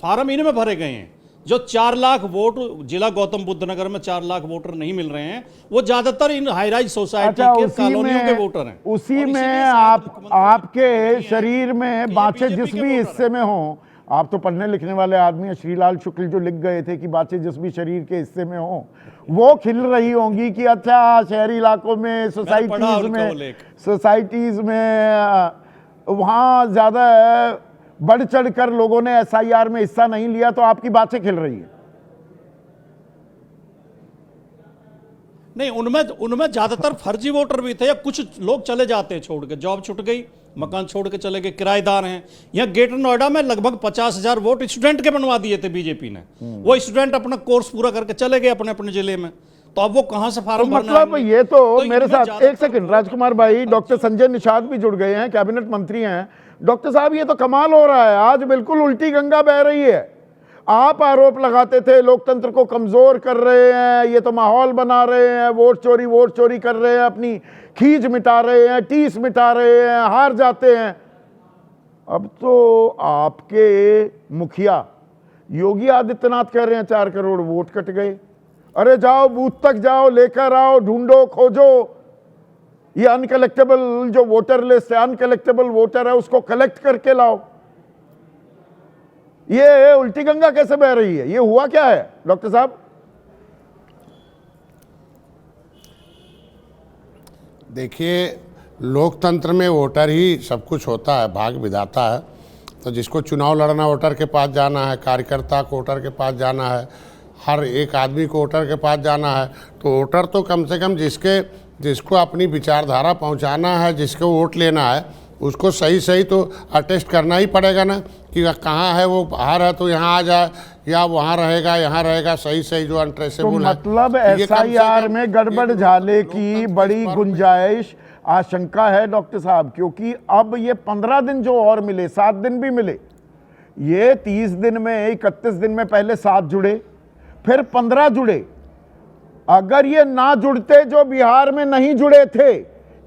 फार्म इनमें भरे गए हैं। जो 4 लाख वोट जिला गौतम बुद्ध नगर में 4 लाख वोटर नहीं मिल रहे हैं, वो ज्यादातर इन हाई राइज सोसाइटी के कॉलोनियों के वोटर हैं। उसी में आपके शरीर में बाँचे जिस भी हिस्से में हो, आप तो पढ़ने लिखने वाले आदमी हैं, श्रीलाल शुक्ल जो लिख गए थे कि बातें जिस भी शरीर के हिस्से में हो वो खिल रही होंगी कि अच्छा शहरी इलाकों में सोसाइटीज में वहाँ ज़्यादा बढ़ चढ़ कर लोगों ने एसआईआर में हिस्सा नहीं लिया, तो आपकी बातें खिल रही है। नहीं, उनमें ज्यादातर फर्जी वोटर भी थे, या कुछ लोग चले जाते हैं छोड़ के, जॉब छूट गई, मकान छोड़ के चले गए, किराएदार हैं। यहाँ ग्रेटर नोएडा में लगभग 50,000 वोट स्टूडेंट के बनवा दिए थे बीजेपी ने। वो स्टूडेंट अपना कोर्स पूरा करके चले गए अपने अपने जिले में, तो अब वो कहां से फार्म भरना है? मतलब ये तो मेरे साथ एक सेकंड राजकुमार भाई, डॉक्टर संजय निषाद भी जुड़ गए हैं, कैबिनेट मंत्री हैं, डॉक्टर साहब ये तो कमाल हो रहा है, आज बिल्कुल उल्टी गंगा बह रही है। आप आरोप लगाते थे लोकतंत्र को कमजोर कर रहे हैं, ये तो माहौल बना रहे हैं, वोट चोरी कर रहे हैं, अपनी खींच मिटा रहे हैं, टीस मिटा रहे हैं, हार जाते हैं। अब तो आपके मुखिया योगी आदित्यनाथ कह रहे हैं 4 करोड़ वोट कट गए। अरे जाओ बूथ तक जाओ, लेकर आओ, ढूंढो, खोजो, ये अनकलेक्टेबल जो वोटर लिस्ट है, अनकलेक्टेबल वोटर है, उसको कलेक्ट करके लाओ। ये उल्टी गंगा कैसे बह रही है? ये हुआ क्या है डॉक्टर साहब? देखिए, लोकतंत्र में वोटर ही सब कुछ होता है, भाग विधाता है। तो जिसको चुनाव लड़ना वोटर के पास जाना है, कार्यकर्ता को वोटर के पास जाना है, हर एक आदमी को वोटर के पास जाना है। तो वोटर तो कम से कम जिसको अपनी विचारधारा पहुंचाना है, जिसको वोट लेना है, उसको सही तो अटेस्ट करना ही पड़ेगा ना कि कहाँ है वो, बाहर है तो यहाँ आ जाए, या वहाँ रहेगा यहाँ रहेगा, सही जो अनट्रेसेबल तो है। मतलब एसआईआर में गड़बड़ झाले की बड़ी गुंजाइश आशंका है डॉक्टर साहब, क्योंकि अब ये 15 दिन जो और मिले, 7 दिन भी मिले, ये 30 दिन में 31 दिन में पहले 7 जुड़े, फिर 15 जुड़े। अगर ये ना जुड़ते, जो बिहार में नहीं जुड़े थे,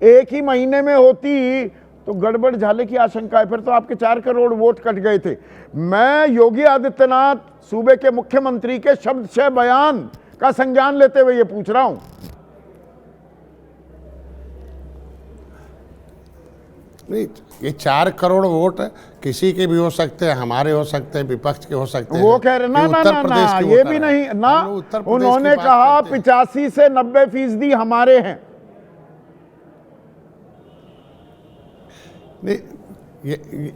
एक ही महीने में होती, तो गड़बड़ झाले की आशंका है। फिर तो आपके 4 करोड़ वोट कट गए थे। मैं योगी आदित्यनाथ सूबे के मुख्यमंत्री के शब्दशः बयान का संज्ञान लेते हुए ये पूछ रहा हूं। नहीं, ये 4 करोड़ वोट किसी के भी हो सकते हैं, हमारे हो सकते हैं, विपक्ष के हो सकते हैं। वो कह रहे ना ये भी नहीं ना, उन्होंने कहा 85 से 90% हमारे हैं। नहीं,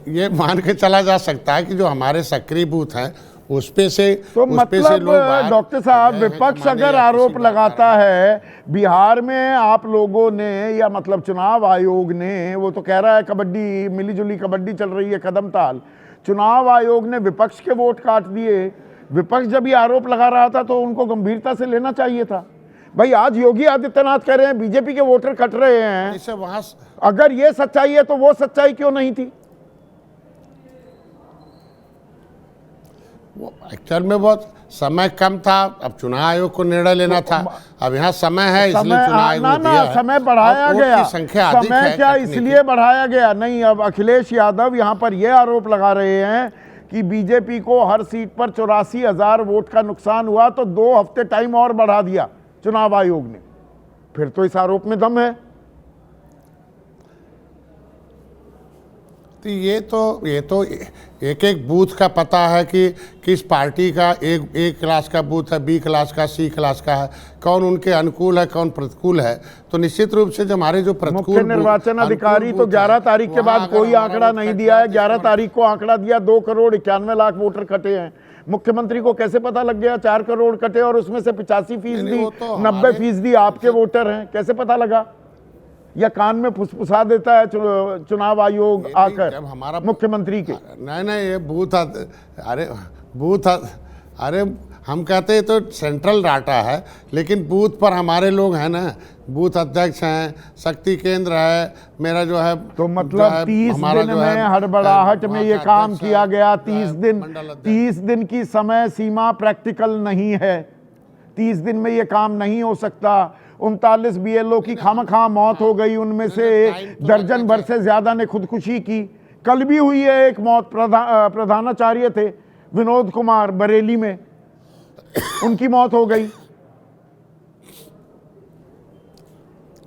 ये मान के चला जा सकता है कि जो हमारे सक्रिय बूथ हैं उस पे से, तो उस पे से लोग मतलब डॉक्टर साहब, विपक्ष अगर आरोप लगाता है बिहार में आप लोगों ने, या मतलब चुनाव आयोग ने, वो तो कह रहा है कबड्डी, मिलीजुली कबड्डी चल रही है कदम ताल, चुनाव आयोग ने विपक्ष के वोट काट दिए। विपक्ष जब ये आरोप लगा रहा था तो उनको गंभीरता से लेना चाहिए था। भाई आज योगी आदित्यनाथ कह रहे हैं बीजेपी के वोटर कट रहे हैं, इसे वहां अगर ये सच्चाई है तो वो सच्चाई क्यों नहीं थी? वो एक्चुअल में बहुत समय कम था, अब चुनाव आयोग को निर्णय लेना था। अब यहाँ समय है, इसलिए चुनाव आयोग ने दिया है। समय बढ़ाया गया, संख्या अधिक समय है, क्या इसलिए बढ़ाया गया? नहीं, अब अखिलेश यादव यहाँ पर यह आरोप लगा रहे हैं कि बीजेपी को हर सीट पर 84,000 वोट का नुकसान हुआ, तो 2 हफ्ते टाइम और बढ़ा दिया चुनाव आयोग ने। फिर तो इस आरोप में दम है। तो ये तो एक बूथ का पता है कि किस पार्टी का A क्लास का बूथ है, B क्लास का, C क्लास का है, कौन उनके अनुकूल है, कौन प्रतिकूल है। तो निश्चित रूप से जो हमारे जो प्रतिकूल, मुख्य निर्वाचन अधिकारी तो 11 तारीख के बाद कोई आंकड़ा नहीं दिया है। 11 तारीख को आंकड़ा दिया, 2 करोड़ 91 लाख वोटर कटे हैं। मुख्यमंत्री को कैसे पता लग गया 4 करोड़ कटे और उसमें से 85%, 90% आपके वोटर हैं? कैसे पता लगा? या कान में फुसफुसा देता है चुनाव आयोग आकर हमारा मुख्यमंत्री के? नहीं, ये अरे हम कहते हैं तो सेंट्रल डाटा है, लेकिन बूथ पर हमारे लोग हैं ना, बूथ अध्यक्ष हैं, शक्ति केंद्र है मेरा जो है। तो मतलब 30 दिन में हड़बड़ाहट में ये काम किया गया। 30 दिन की समय सीमा प्रैक्टिकल नहीं है। 30 दिन में ये काम नहीं हो सकता। 39 BLO की खामखा मौत हो गई, उनमें से दर्जन भर से ज्यादा ने खुदकुशी की। कल भी हुई है एक मौत, प्रधानाचार्य थे विनोद कुमार बरेली में, उनकी मौत हो गई।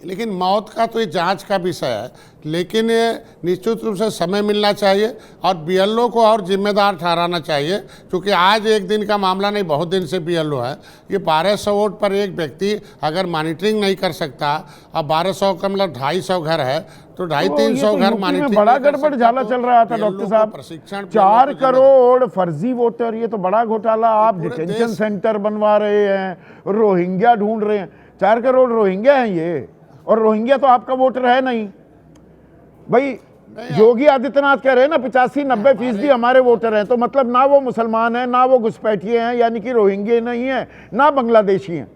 लेकिन मौत का तो ये जांच का विषय है, लेकिन ये निश्चित रूप से समय मिलना चाहिए और BLO को और जिम्मेदार ठहराना चाहिए, क्योंकि आज एक दिन का मामला नहीं, बहुत दिन से BLO है। ये 1200 वोट पर एक व्यक्ति अगर मॉनिटरिंग नहीं कर सकता, अब 1200 का मतलब 250 घर है, तो 250-300 घर मॉनिटरिंग। बड़ा गड़बड़ झाला चल रहा था डॉक्टर साहब। प्रशिक्षण 4 करोड़ फर्जी वोटर, ये तो बड़ा घोटाला। आप डिटेंशन सेंटर बनवा रहे हैं, रोहिंग्या ढूंढ रहे हैं। 4 करोड़ रोहिंग्या हैं ये, और रोहिंग्या तो आपका वोटर है नहीं। भाई योगी आदित्यनाथ कह रहे हैं ना 85-90% हमारे वोटर हैं, तो मतलब ना वो मुसलमान हैं, ना वो घुसपैठिए हैं, यानी कि रोहिंग्या नहीं है, ना बांग्लादेशी हैं।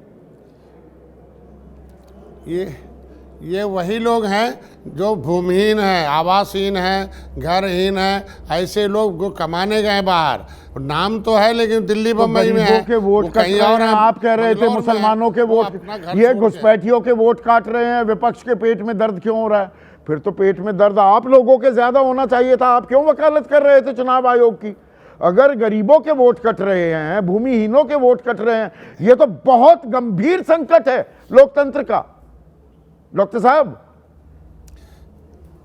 ये वही लोग हैं जो भूमिहीन हैं, आवासहीन हैं, घरहीन हैं, ऐसे लोग जो कमाने गए बाहर, नाम तो है लेकिन दिल्ली बम्बई में है, के वोट वो काट कहीं रहे और हैं। हैं, आप कह रहे थे बंगलौर में मुसलमानों के हैं, वो वोट, अपना घर ये छोड़ के। घुसपैठियों के वोट काट रहे हैं। विपक्ष के पेट में दर्द क्यों हो रहा है? फिर तो पेट में दर्द आप लोगों के ज्यादा होना चाहिए था। आप क्यों वकालत कर रहे थे चुनाव आयोग की? अगर गरीबों के वोट कट रहे हैं, भूमिहीनों के वोट कट रहे हैं, ये तो बहुत गंभीर संकट है लोकतंत्र का डॉक्टर साहब।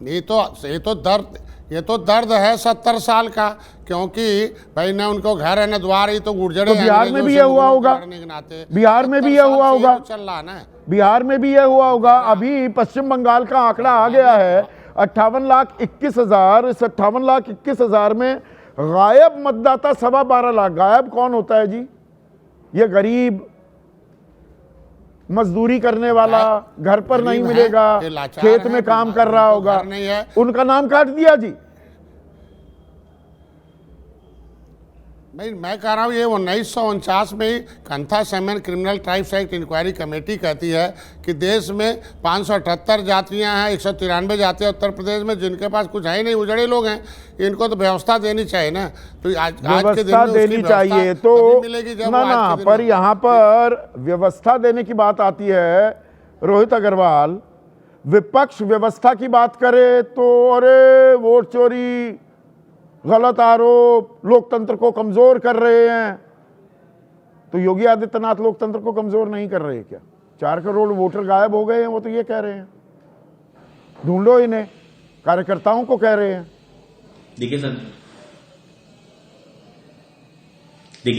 ये तो दर्द है 70 साल का, क्योंकि भाई ना उनको घर है ना द्वार, ही तो गुर्जरे तो बिहार में भी ये हुआ होगा, बिहार में भी ये हुआ होगा, चल रहा ना, बिहार में भी ये हुआ होगा। अभी पश्चिम बंगाल का आंकड़ा आ गया है 58,21,000। इस 58,21,000 में गायब मतदाता 12.25 लाख। गायब कौन होता है जी? ये गरीब, मजदूरी करने वाला, घर पर नहीं गरीब है, मिलेगा, ये लाचार खेत है, में काम कर रहा उनको होगा, घर नहीं है। उनका नाम काट दिया जी। भाई मैं कह रहा हूँ ये 1949 में ही कंथा सेमन criminal tribes act inquiry committee कहती है कि देश में 578 जातियां हैं, 193 जातियां उत्तर प्रदेश में, जिनके पास कुछ है ही नहीं, उजड़े लोग हैं, इनको तो व्यवस्था देनी चाहिए ना। तो आज के दिन व्यवस्था में उसकी देनी व्यवस्था चाहिए तभी तो मिलेगी जब ना वो आज ना, के दिन पर में- यहाँ पर व्यवस्था देने की बात आती है रोहित अग्रवाल, विपक्ष व्यवस्था की बात करे तो अरे वोट चोरी, गलत आरोप, लोकतंत्र को कमजोर कर रहे हैं। तो योगी आदित्यनाथ लोकतंत्र को कमजोर नहीं कर रहे क्या? 4 करोड़ वोटर गायब हो गए हैं, वो तो ये कह रहे हैं, ढूंढो इन्हें, कार्यकर्ताओं को कह रहे हैं। देखिए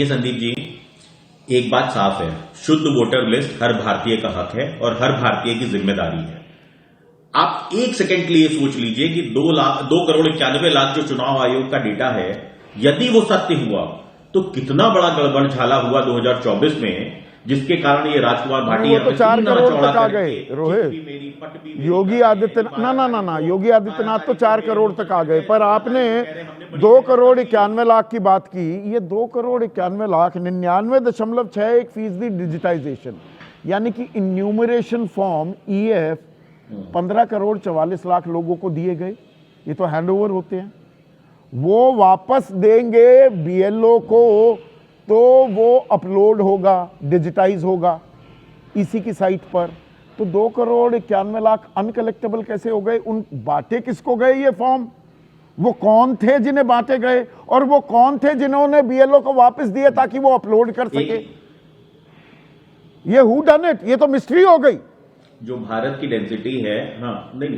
संदीप जी, एक बात साफ है, शुद्ध वोटर लिस्ट हर भारतीय का हक है और हर भारतीय की जिम्मेदारी है। आप एक सेकंड के लिए सोच लीजिए कि 2 करोड़ 91 लाख जो चुनाव आयोग का डेटा है, यदि वो सत्य हुआ तो कितना बड़ा गड़बड़ झाला हुआ 2024 में, जिसके कारण ये राजकुमार भाटिया वो तो 4 करोड़ तक आ गए रोहित। योगी आदित्यनाथ ना योगी आदित्यनाथ तो 4 करोड़ तक आ गए, पर आपने 2 करोड़ 91 लाख की बात की। ये 2 करोड़ 91 लाख 99.61% डिजिटाइजेशन, यानी कि enumeration form EF 15 crore 44 lakh लोगों को दिए गए। ये तो हैंडओवर होते हैं, वो वापस देंगे BLO को, तो वो अपलोड होगा, डिजिटाइज होगा इसी की साइट पर। तो 2 करोड़ 91 लाख अनकलेक्टेबल कैसे हो गए? उन बांटे किसको गए ये फॉर्म? वो कौन थे जिन्हें बांटे गए, और वो कौन थे जिन्होंने BLO को वापस दिए ताकि वो अपलोड कर सके? ये हु डन इट? ये तो मिस्ट्री हो गई। जो भारत की डेंसिटी है, हाँ नहीं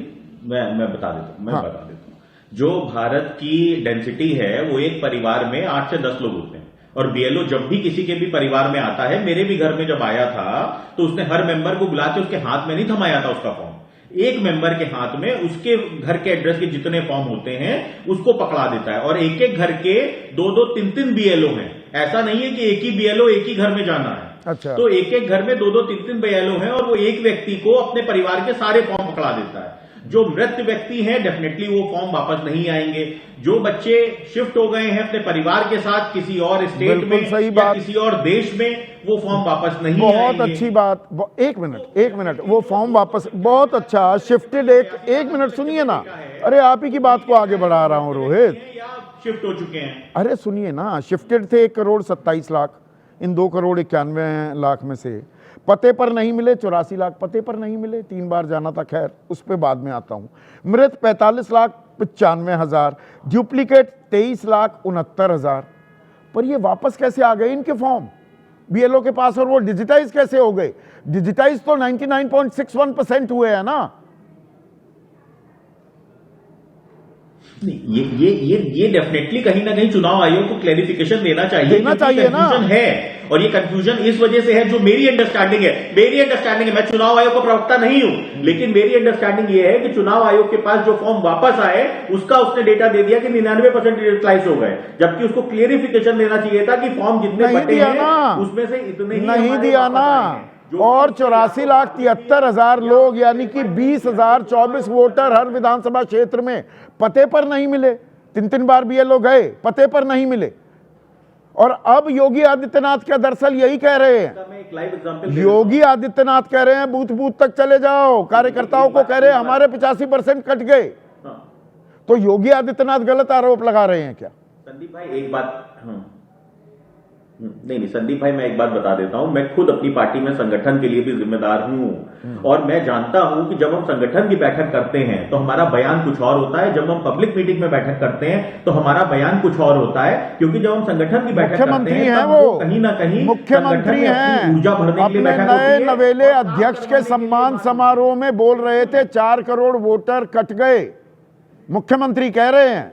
मैं बता देता हूं, जो भारत की डेंसिटी है वो एक परिवार में 8 से 10 लोग होते हैं, और BLO जब भी किसी के भी परिवार में आता है, मेरे भी घर में जब आया था तो उसने हर मेंबर को बुला के उसके हाथ में नहीं थमाया था उसका फॉर्म, एक मेंबर के हाथ में उसके घर के एड्रेस के जितने फॉर्म होते हैं उसको पकड़ा देता है, और एक एक घर के 2-2, 3-3 BLO हैं। ऐसा नहीं है कि एक ही BLO एक ही घर में जाना है। अच्छा। तो एक एक घर में 2-2, 3-3 BLO हैं, और वो एक व्यक्ति को अपने परिवार के सारे फॉर्म पकड़ा देता है। जो मृत व्यक्ति हैं डेफिनेटली वो फॉर्म वापस नहीं आएंगे। जो बच्चे शिफ्ट हो गए हैं अपने परिवार के साथ किसी और स्टेट में सही या बात, किसी और देश में, वो फॉर्म वापस नहीं बहुत आएंगे। अच्छी बात। एक मिनट, वो फॉर्म वापस, बहुत अच्छा शिफ्टेड। एक मिनट सुनिए ना, अरे आप ही की बात को आगे बढ़ा रहा हूं रोहित। शिफ्ट हो चुके हैं। अरे सुनिए ना, शिफ्टेड थे 1 करोड़ 27 लाख, इन 2 करोड़ 91 लाख में से पते पर नहीं मिले 84 लाख, पते पर नहीं मिले, 3 बार जाना था, खैर उस पर बाद में आता हूं। मृत 45,95,000, डुप्लीकेट 23,69,000। पर ये वापस कैसे आ गए इनके फॉर्म BLO के पास, और वो डिजिटाइज कैसे हो गए? डिजिटाइज तो 99.61% हुए हैं ना। ये डेफिनेटली कहीं ना कहीं चुनाव आयोग को क्लैरिफिकेशन देना चाहिए ना। कंफ्यूजन है, और ये कंफ्यूजन इस वजह से है, जो मेरी अंडरस्टैंडिंग है, मैं चुनाव आयोग का प्रवक्ता नहीं हूं, लेकिन मेरी अंडरस्टैंडिंग ये है कि चुनाव आयोग के पास जो फॉर्म वापस आए उसका उसने डेटा दे दिया कि 99% डिजिटलाइज हो गए, जबकि उसको क्लियरिफिकेशन देना चाहिए था कि फॉर्म जितने बटे हैं उसमें से इतने ही नहीं हमारे दिया वापस ना। आए हैं। और 84,73,000 लोग, यानी कि 20,024 वोटर हर विधानसभा क्षेत्र में पते पर नहीं मिले। 3-3 बार BLO गए, पते पर नहीं मिले। और अब योगी आदित्यनाथ क्या दरअसल यही कह रहे हैं, मैं एक लाइव एग्जांपल योगी आदित्यनाथ कह रहे हैं बूथ बूथ तक चले जाओ, कार्यकर्ताओं को कह रहे हैं हमारे 85% कट गए। तो योगी आदित्यनाथ गलत आरोप लगा रहे हैं क्या? संदीप भाई एक बात, नहीं संदीप भाई मैं एक बात बता देता हूं, मैं खुद अपनी पार्टी में संगठन के लिए भी जिम्मेदार हूं और मैं जानता हूं कि जब हम संगठन की बैठक करते हैं तो हमारा बयान कुछ और होता है, जब हम पब्लिक मीटिंग में बैठक करते हैं तो हमारा बयान कुछ और होता है, क्योंकि जब हम संगठन की बैठक करते हैं तब वो कहीं ना कहीं मुख्यमंत्री हैं, ऊर्जा भरने के लिए अपने बैठक होती नए है। नवेले अध्यक्ष के सम्मान समारोह में बोल रहे थे 4 करोड़ वोटर कट गए, मुख्यमंत्री कह रहे हैं।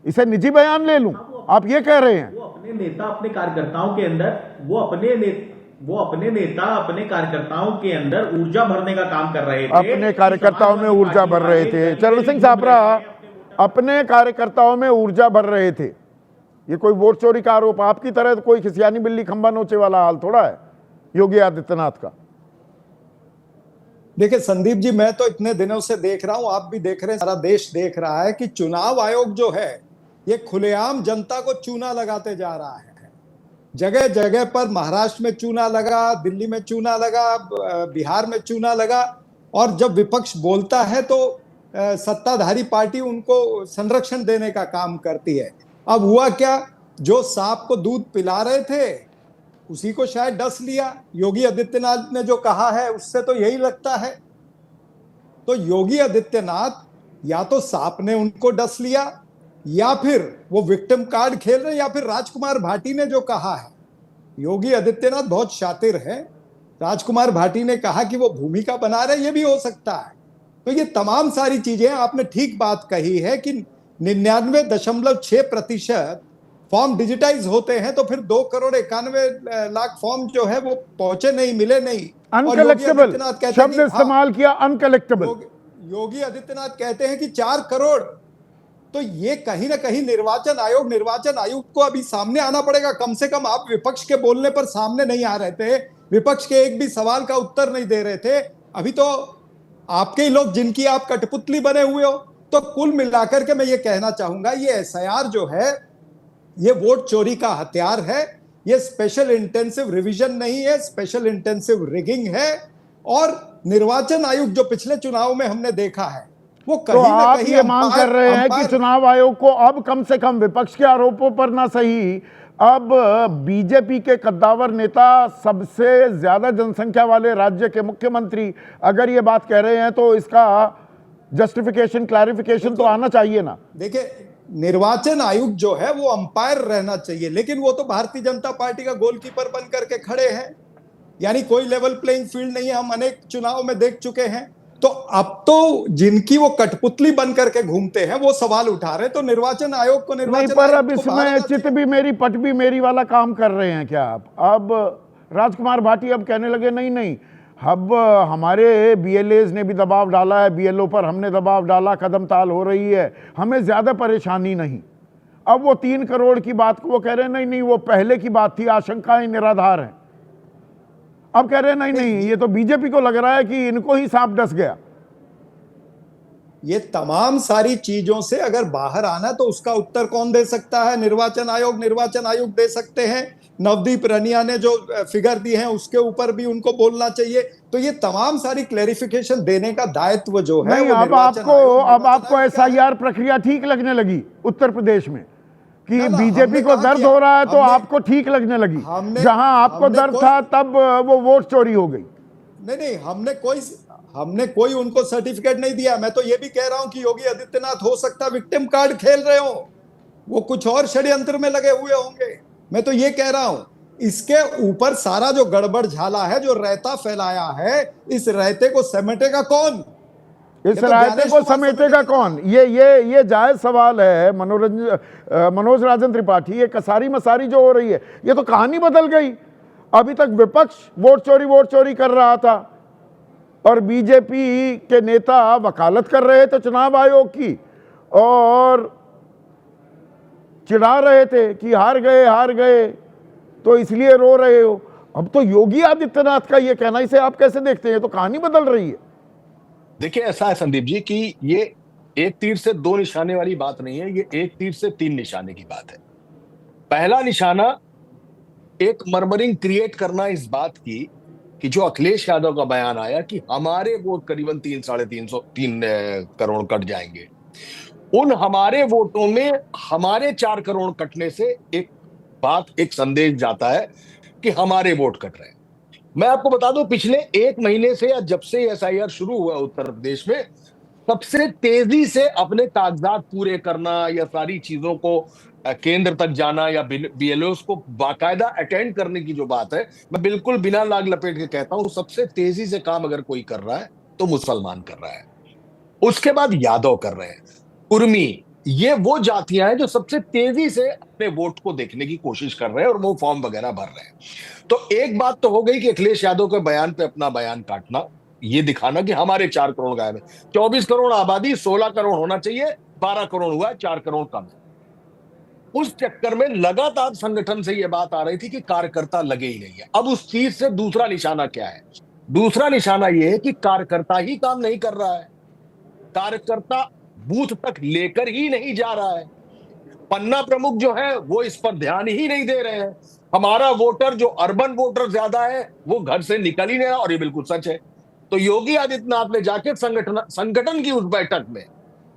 इसे निजी बयान ले लूं, आप ये कह रहे हैं। वो अपने नेता अपने कार्यकर्ताओं के अंदर अपने कार्यकर्ताओं के अंदर ऊर्जा भरने का काम कर रहे थे, अपने कार्यकर्ताओं में ऊर्जा भर रहे थे। चरण सिंह साबरा अपने कार्यकर्ताओं में ऊर्जा भर रहे थे। ये कोई वोट चोरी का आरोप आपकी तरह तो कोई खिसियानी बिल्ली खंबा नोचे वाला हाल थोड़ा है योगी आदित्यनाथ का। देखिए संदीप जी, मैं तो इतने दिनों से देख रहा हूं, आप भी देख रहे हैं, सारा देश देख रहा है कि चुनाव आयोग जो है ये खुलेआम जनता को चूना लगाते जा रहा है। जगह जगह पर महाराष्ट्र में चूना लगा, दिल्ली में चूना लगा, बिहार में चूना लगा, और जब विपक्ष बोलता है तो सत्ताधारी पार्टी उनको संरक्षण देने का काम करती है। अब हुआ क्या, जो सांप को दूध पिला रहे थे उसी को शायद डस लिया। योगी आदित्यनाथ ने जो कहा है उससे तो यही लगता है। तो योगी आदित्यनाथ या तो सांप ने उनको डस लिया, या फिर वो विक्टिम कार्ड खेल रहे, या फिर राजकुमार भाटी ने जो कहा है। योगी आदित्यनाथ बहुत शातिर है, राजकुमार भाटी ने कहा कि वो भूमिका बना रहे, ये भी हो सकता है। तो ये तमाम सारी चीजें, आपने ठीक बात कही है कि 99.6% फॉर्म डिजिटाइज होते हैं, तो फिर 2,91,00,000 फॉर्म जो है वो पहुंचे नहीं, मिले नहीं। अनकलेक्टेबल शब्द इस्तेमाल किया, अनकलेक्टेबल। योगी आदित्यनाथ कहते हैं कि 4 करोड़। तो ये कहीं ना कहीं निर्वाचन आयोग को अभी सामने आना पड़ेगा। कम से कम आप विपक्ष के बोलने पर सामने नहीं आ रहे थे, विपक्ष के एक भी सवाल का उत्तर नहीं दे रहे थे। अभी तो आपके ही लोग जिनकी आप कठपुतली बने हुए हो। तो कुल मिलाकर के मैं ये कहना चाहूंगा, ये एसआईआर जो है ये वोट चोरी का हथियार है। ये स्पेशल इंटेंसिव रिवीजन नहीं है, स्पेशल इंटेंसिव रिगिंग है। और निर्वाचन आयोग जो पिछले चुनाव में हमने देखा है वो कहीं तो ना आप कहीं ये मांग कर रहे हैं कि चुनाव आयोग को अब कम से कम विपक्ष के आरोपों पर ना सही, अब बीजेपी के कद्दावर नेता, सबसे ज्यादा जनसंख्या वाले राज्य के मुख्यमंत्री अगर ये बात कह रहे हैं तो इसका जस्टिफिकेशन, क्लैरिफिकेशन तो आना चाहिए ना। देखिए, निर्वाचन आयोग जो है वो अंपायर रहना चाहिए, लेकिन वो तो भारतीय जनता पार्टी का गोलकीपर बन करके खड़े हैं। यानी कोई लेवल प्लेइंग फील्ड नहीं है, हम अनेक चुनाव में देख चुके हैं। तो अब तो जिनकी वो कठपुतली बन करके घूमते हैं वो सवाल उठा रहे हैं। तो निर्वाचन आयोग को नहीं, पर अब इसमें चित भी मेरी पट भी मेरी वाला काम कर रहे हैं क्या आप? अब राजकुमार भाटी अब कहने लगे नहीं, अब हमारे बीएलएज ने भी दबाव डाला है, बीएलओ पर हमने दबाव डाला, कदम ताल हो रही है, हमें ज्यादा परेशानी नहीं। अब वो 3 करोड़ की बात को वो कह रहे हैं नहीं वो पहले की बात थी, आशंकाएं निराधार हैं। अब कह रहे हैं नहीं ये तो बीजेपी को लग रहा है कि इनको ही सांप डस गया। ये तमाम सारी चीजों से अगर बाहर आना तो उसका उत्तर कौन दे सकता है? निर्वाचन आयोग दे सकते हैं। नवदीप रनिया ने जो फिगर दी है उसके ऊपर भी उनको बोलना चाहिए। तो ये तमाम सारी क्लैरिफिकेशन देने का दायित्व जो है नहीं, अब आपको एसआईआर प्रक्रिया ठीक लगने लगी उत्तर प्रदेश में कि बीजेपी को दर्द हो रहा है तो आपको ठीक लगने लगी। जहां आपको दर्द था तब वो वोट चोरी हो गई। नहीं, हमने कोई उनको सर्टिफिकेट नहीं दिया। मैं तो ये भी कह रहा हूं कि योगी आदित्यनाथ हो सकता विक्टिम कार्ड खेल रहे हो, वो कुछ और षड्यंत्र में लगे हुए होंगे। मैं तो ये कह रहा हूं, इसके ऊपर सारा जो गड़बड़ झाला है, जो रायता फैलाया है, इस रायते को समेटेगा कौन? इस रायते को समेटेगा कौन? ये जायज सवाल है मनोज राजन त्रिपाठी। ये कसारी मसारी जो हो रही है ये तो कहानी बदल गई। अभी तक विपक्ष वोट चोरी कर रहा था और बीजेपी के नेता वकालत कर रहे थे चुनाव आयोग की और चिढ़ा रहे थे कि हार गए तो इसलिए रो रहे हो। अब तो योगी आदित्यनाथ का ये कहना, इसे आप कैसे देखते हैं? तो कहानी बदल रही है। देखिए, ऐसा है संदीप जी कि ये एक तीर से 2 निशाने वाली बात नहीं है, ये एक तीर से 3 निशाने की बात है। पहला निशाना एक मर्मरिंग क्रिएट करना इस बात की कि जो अखिलेश यादव का बयान आया कि हमारे वोट करीबन 3 करोड़ कट जाएंगे, उन हमारे वोटों में हमारे 4 करोड़ कटने से एक संदेश जाता है कि हमारे वोट कट रहे हैं। मैं आपको बता दूं, पिछले 1 महीने से या जब से एसआईआर शुरू हुआ उत्तर प्रदेश में, सबसे तेजी से अपने कागजात पूरे करना या सारी चीजों को केंद्र तक जाना या बीएलओस को बाकायदा अटेंड करने की जो बात है, मैं बिल्कुल बिना लाग लपेट के कहता हूं, सबसे तेजी से काम अगर कोई कर रहा है तो मुसलमान कर रहा है, उसके बाद यादव कर रहे हैं, कुर्मी, ये वो जातियां हैं जो सबसे तेजी से अपने वोट को देखने की कोशिश कर रहे हैं और वो फॉर्म वगैरह भर रहे हैं। तो एक बात तो हो गई कि अखिलेश यादव के बयान पे अपना बयान काटना, ये दिखाना कि हमारे 4 करोड़ गायब है। 24 करोड़ आबादी, 16 करोड़ होना चाहिए, 12 करोड़ हुआ, 4 करोड़ कम है। उस चक्कर में लगातार संगठन से यह बात आ रही थी कि कार्यकर्ता लगे ही नहीं है। अब उस चीज से दूसरा निशाना क्या है? दूसरा निशाना यह है कि कार्यकर्ता ही काम नहीं कर रहा है, कार्यकर्ता बूथ तक लेकर ही नहीं जा रहा है, पन्ना प्रमुख जो है वो इस पर ध्यान ही नहीं दे रहे हैं। हमारा वोटर जो अर्बन वोटर ज्यादा है वो घर से निकल ही नहीं रहा, और ये बिल्कुल सच है। तो योगी आदित्यनाथ ने जाके संगठन की उस बैठक में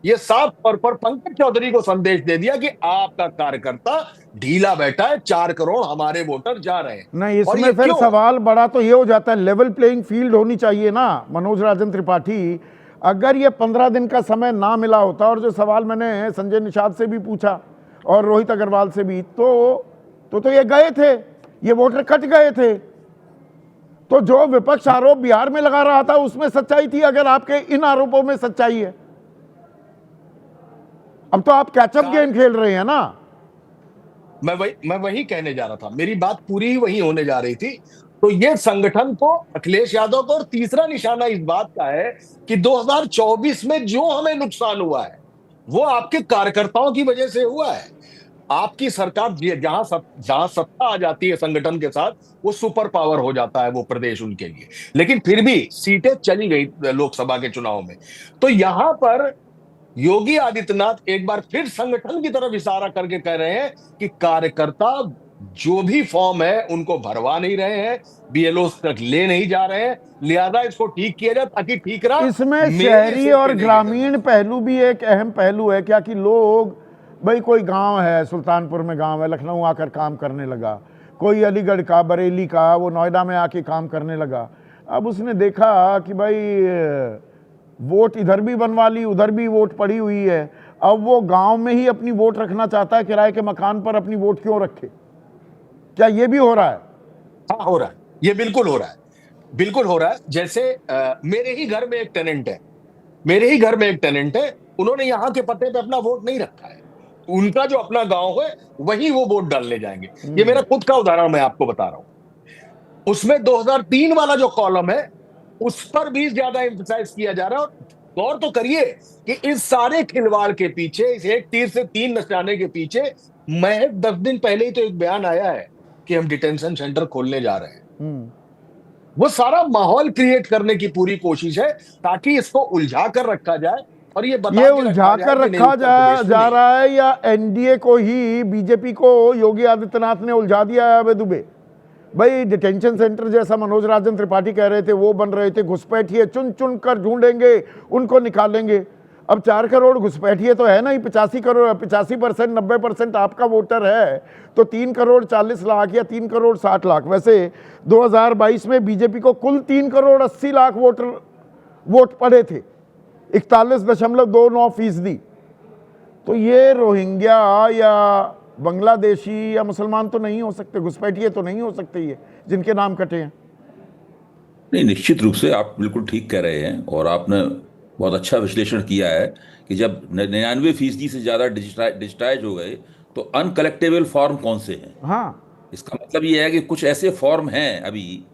ये साफ तौर पर पंकज चौधरी को संदेश दे दिया कि आपका कार्यकर्ता ढीला बैठा है, 4 करोड़ हमारे वोटर जा रहे हैं। नहीं, इसमें फिर सवाल बड़ा तो ये हो जाता है, लेवल प्लेइंग फील्ड होनी चाहिए ना मनोज राजन त्रिपाठी। अगर ये 15 दिन का समय ना मिला होता, और जो सवाल मैंने संजय निषाद से भी पूछा और रोहित अग्रवाल से भी, तो ये गए थे, ये वोटर कट गए थे। तो जो विपक्ष आरोप बिहार में लगा रहा था उसमें सच्चाई थी, अगर आपके इन आरोपों में सच्चाई है। अब तो आप कैचअप गेम खेल रहे हैं ना। मैं वही कहने जा रहा था, मेरी बात पूरी वही होने जा रही थी। तो ये संगठन को, अखिलेश यादव को, और तीसरा निशाना इस बात का है कि 2024 में जो हमें नुकसान हुआ है वो आपके कार्यकर्ताओं की वजह से हुआ है। आपकी सरकार जहां सत्ता आ जाती है संगठन के साथ, वो सुपर पावर हो जाता है वो प्रदेश उनके लिए, लेकिन फिर भी सीटें चली गई लोकसभा के चुनाव में। तो यहां पर योगी आदित्यनाथ एक बार फिर संगठन की तरफ इशारा करके कह रहे हैं कि कार्यकर्ता जो भी फॉर्म है उनको भरवा नहीं रहे हैं, बीएलओ तक ले नहीं जा रहे हैं, लिहाजा इसको ठीक किया जाए ताकि ठीक रहा। इसमें शहरी और ग्रामीण पहलू भी एक अहम पहलू है क्या, कि लोग, भाई कोई गांव है, सुल्तानपुर में गांव है, लखनऊ आकर काम करने लगा, कोई अलीगढ़ का, बरेली का, वो नोएडा में आके काम करने लगा। अब उसने देखा कि भाई वोट इधर भी बनवा ली, उधर भी वोट पड़ी हुई है, अब वो गांव में ही अपनी वोट रखना चाहता है, किराए के मकान पर अपनी वोट क्यों रखे? क्या ये भी हो रहा है? हाँ, हो रहा है, ये बिल्कुल हो रहा है, बिल्कुल हो रहा है। जैसे मेरे ही घर में एक टेनेंट है, उन्होंने यहाँ के पते पे अपना वोट नहीं रखा है, उनका जो अपना गांव है वहीं वो वोट डालने जाएंगे। ये मेरा खुद का उदाहरण मैं आपको बता रहा हूं। उसमें 2003 वाला जो कॉलम है उस पर भी ज्यादा एम्फसाइज किया जा रहा है। और गौर तो करिए कि इस सारे खिलवाड़ के पीछे, इस एक तीर से 3 निशाने के पीछे, महज 10 दिन पहले ही तो एक बयान आया है कि हम डिटेंशन सेंटर खोलने जा रहे हैं। वो सारा माहौल क्रिएट करने की पूरी कोशिश है ताकि इसको उलझा कर रखा जाए। और ये उलझा कर रखा जा रहा है या एनडीए को ही, बीजेपी को योगी आदित्यनाथ ने उलझा दिया है? अबे दुबे भाई, डिटेंशन सेंटर जैसा मनोज राजन त्रिपाठी कह रहे थे वो बन रहे थे, घुसपैठिए चुन चुन कर ढूंढेंगे, उनको निकालेंगे। अब 4 करोड़ घुसपैठिए तो है ना ही, 85% 90% आपका वोटर है, तो 3 करोड़ 40 लाख या 3 करोड़ 60 लाख। वैसे 2022 में बीजेपी को कुल 3 करोड़ 80 लाख वोट पड़े थे, 41.29%। तो ये रोहिंग्या या बांग्लादेशी या मुसलमान तो नहीं हो सकते, घुसपैठिए तो नहीं हो सकते ये जिनके नाम कटे हैं। नहीं, निश्चित रूप से आप बिल्कुल ठीक कह रहे हैं, और आपने बहुत अच्छा विश्लेषण किया है कि जब 99% से ज़्यादा डिजिटाइज हो गए तो अनकलेक्टेबल फॉर्म कौन से हैं। हाँ, इसका मतलब ये है कि कुछ ऐसे फॉर्म हैं अभी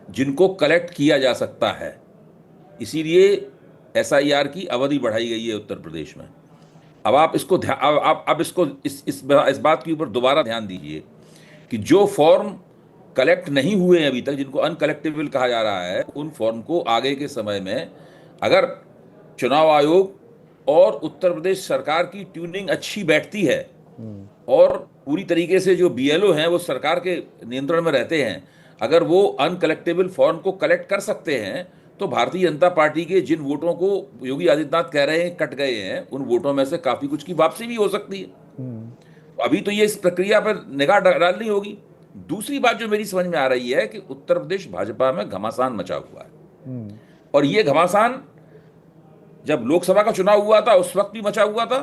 जिनको कलेक्ट किया जा सकता है, इसीलिए एसआईआर की अवधि बढ़ाई गई है उत्तर प्रदेश में। अब आप इसको आप इसको इस बात के ऊपर दोबारा ध्यान दीजिए कि जो फॉर्म कलेक्ट नहीं हुए हैं अभी तक, जिनको अनकलेक्टेबल कहा जा रहा है, उन फॉर्म को आगे के समय में अगर चुनाव आयोग और उत्तर प्रदेश सरकार की ट्यूनिंग अच्छी बैठती है और पूरी तरीके से जो बीएलओ हैं वो सरकार के नियंत्रण में रहते हैं, अगर वो अनकलेक्टेबल फॉर्म को कलेक्ट कर सकते हैं तो भारतीय जनता पार्टी के जिन वोटों को योगी आदित्यनाथ कह रहे हैं कट गए हैं, उन वोटों में से काफी कुछ की वापसी भी हो सकती है। अभी तो ये इस प्रक्रिया पर निगाह डालनी होगी। दूसरी बात जो मेरी समझ में आ रही है कि उत्तर प्रदेश भाजपा में घमासान मचा हुआ है, और ये घमासान जब लोकसभा का चुनाव हुआ था उस वक्त भी मचा हुआ था।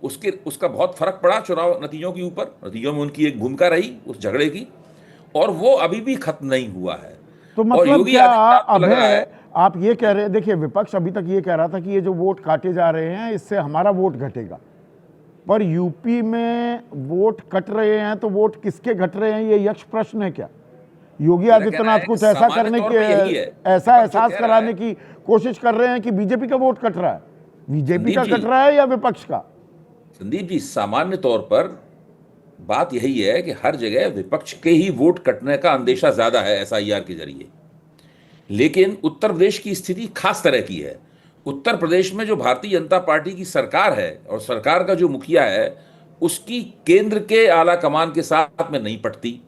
उसका बहुत फर्क पड़ा चुनाव नतीजों के ऊपर, नतीजों में उनकी एक भूमिका रही उस झगड़े की, और वो अभी भी खत्म नहीं हुआ है। तो मतलब क्या अब है, आप ये कह रहे हैं, देखिए विपक्ष अभी तक ये कह रहा था कि ये जो वोट काटे जा रहे हैं इससे हमारा वोट घटेगा, पर यूपी में वोट कट रहे हैं तो वोट किसके घट रहे हैं, ये यक्ष प्रश्न है क्या? योगी आदित्यनाथ कुछ ऐसा करने की, ऐसा एहसास कराने की कोशिश कर रहे हैं कि बीजेपी का वोट कट रहा है, बीजेपी का कट रहा है या विपक्ष का? संदीप जी, सामान्य तौर पर बात यही है कि हर जगह विपक्ष के ही वोट कटने का अंदेशा ज्यादा है एसआईआर के जरिए, लेकिन उत्तर प्रदेश की स्थिति खास तरह की है। उत्तर प्रदेश में जो भारतीय जनता पार्टी की सरकार है और सरकार का जो मुखिया है उसकी केंद्र के आला कमान के साथ में नहीं पटती।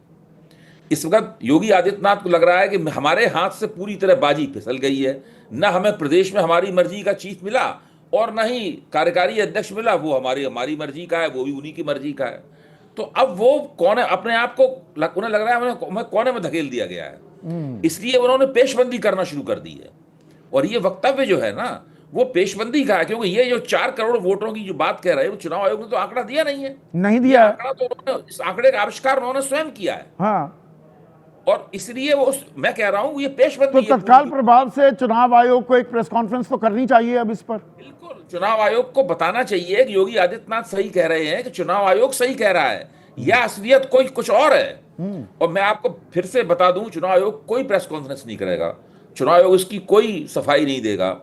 इस वक्त योगी आदित्यनाथ को लग रहा है कि हमारे हाथ से पूरी तरह बाजी फिसल गई है, न हमें प्रदेश में हमारी मर्जी का चीफ मिला और न ही कार्यकारी अध्यक्ष मिला, वो हमारी मर्जी का है, वो भी उन्हीं की मर्जी का है। तो अब वो कौन है, अपने आप को उन्हें लग रहा है हमें कोने में धकेल दिया गया है, इसलिए उन्होंने पेशबंदी करना शुरू कर दी है। और ये वक्तव्य जो है ना वो पेशबंदी का है, क्योंकि ये जो 4 करोड़ वोटों की जो बात कह रहे हैं वो चुनाव आयोग ने तो आंकड़ा दिया नहीं है, नहीं दिया आंकड़ा तो इस आंकड़े का आविष्कार उन्होंने स्वयं किया है। हाँ, और इसलिए वो मैं कह रहा हूं ये पेशबंदी तो तत्काल प्रभाव से चुनाव आयोग को एक प्रेस कॉन्फ्रेंस तो करनी चाहिए अब इस पर। बिल्कुल, चुनाव आयोग को बताना चाहिए कि योगी आदित्यनाथ सही कह रहे हैं, कि चुनाव आयोग सही कह रहा है या असलियत कोई कुछ और है। और मैं आपको फिर से बता दूं, चुनाव आयोग कोई प्रेस कॉन्फ्रेंस नहीं करेगा, चुनाव आयोग इसकी कोई सफाई नहीं देगा,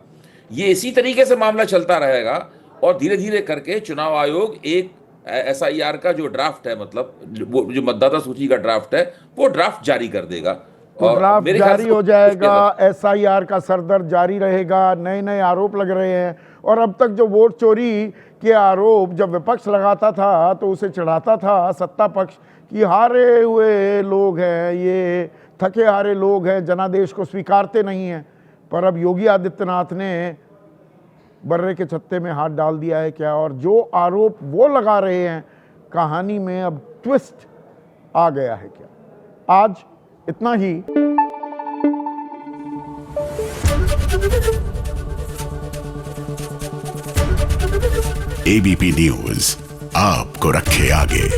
ये इसी तरीके से मामला चलता रहेगा और धीरे धीरे करके चुनाव आयोग एक एसआईआर का जो ड्राफ्ट है, मतलब वो जो मतदाता सूची का ड्राफ्ट है, वो ड्राफ्ट जारी कर देगा। तो ड्राफ्ट जारी हो जाएगा, एसआईआर का सरदर्द जारी रहेगा, नए नए आरोप लग रहे हैं। और अब तक जो वोट चोरी के आरोप जब विपक्ष लगाता था तो उसे चढ़ाता था सत्ता पक्ष कि हारे हुए लोग हैं, ये थके हारे लोग हैं, जनादेश को स्वीकारते नहीं हैं। पर अब योगी आदित्यनाथ ने बर्रे के छत्ते में हाथ डाल दिया है क्या? और जो आरोप वो लगा रहे हैं, कहानी में अब ट्विस्ट आ गया है क्या? आज इतना ही। एबीपी न्यूज आपको रखे आगे।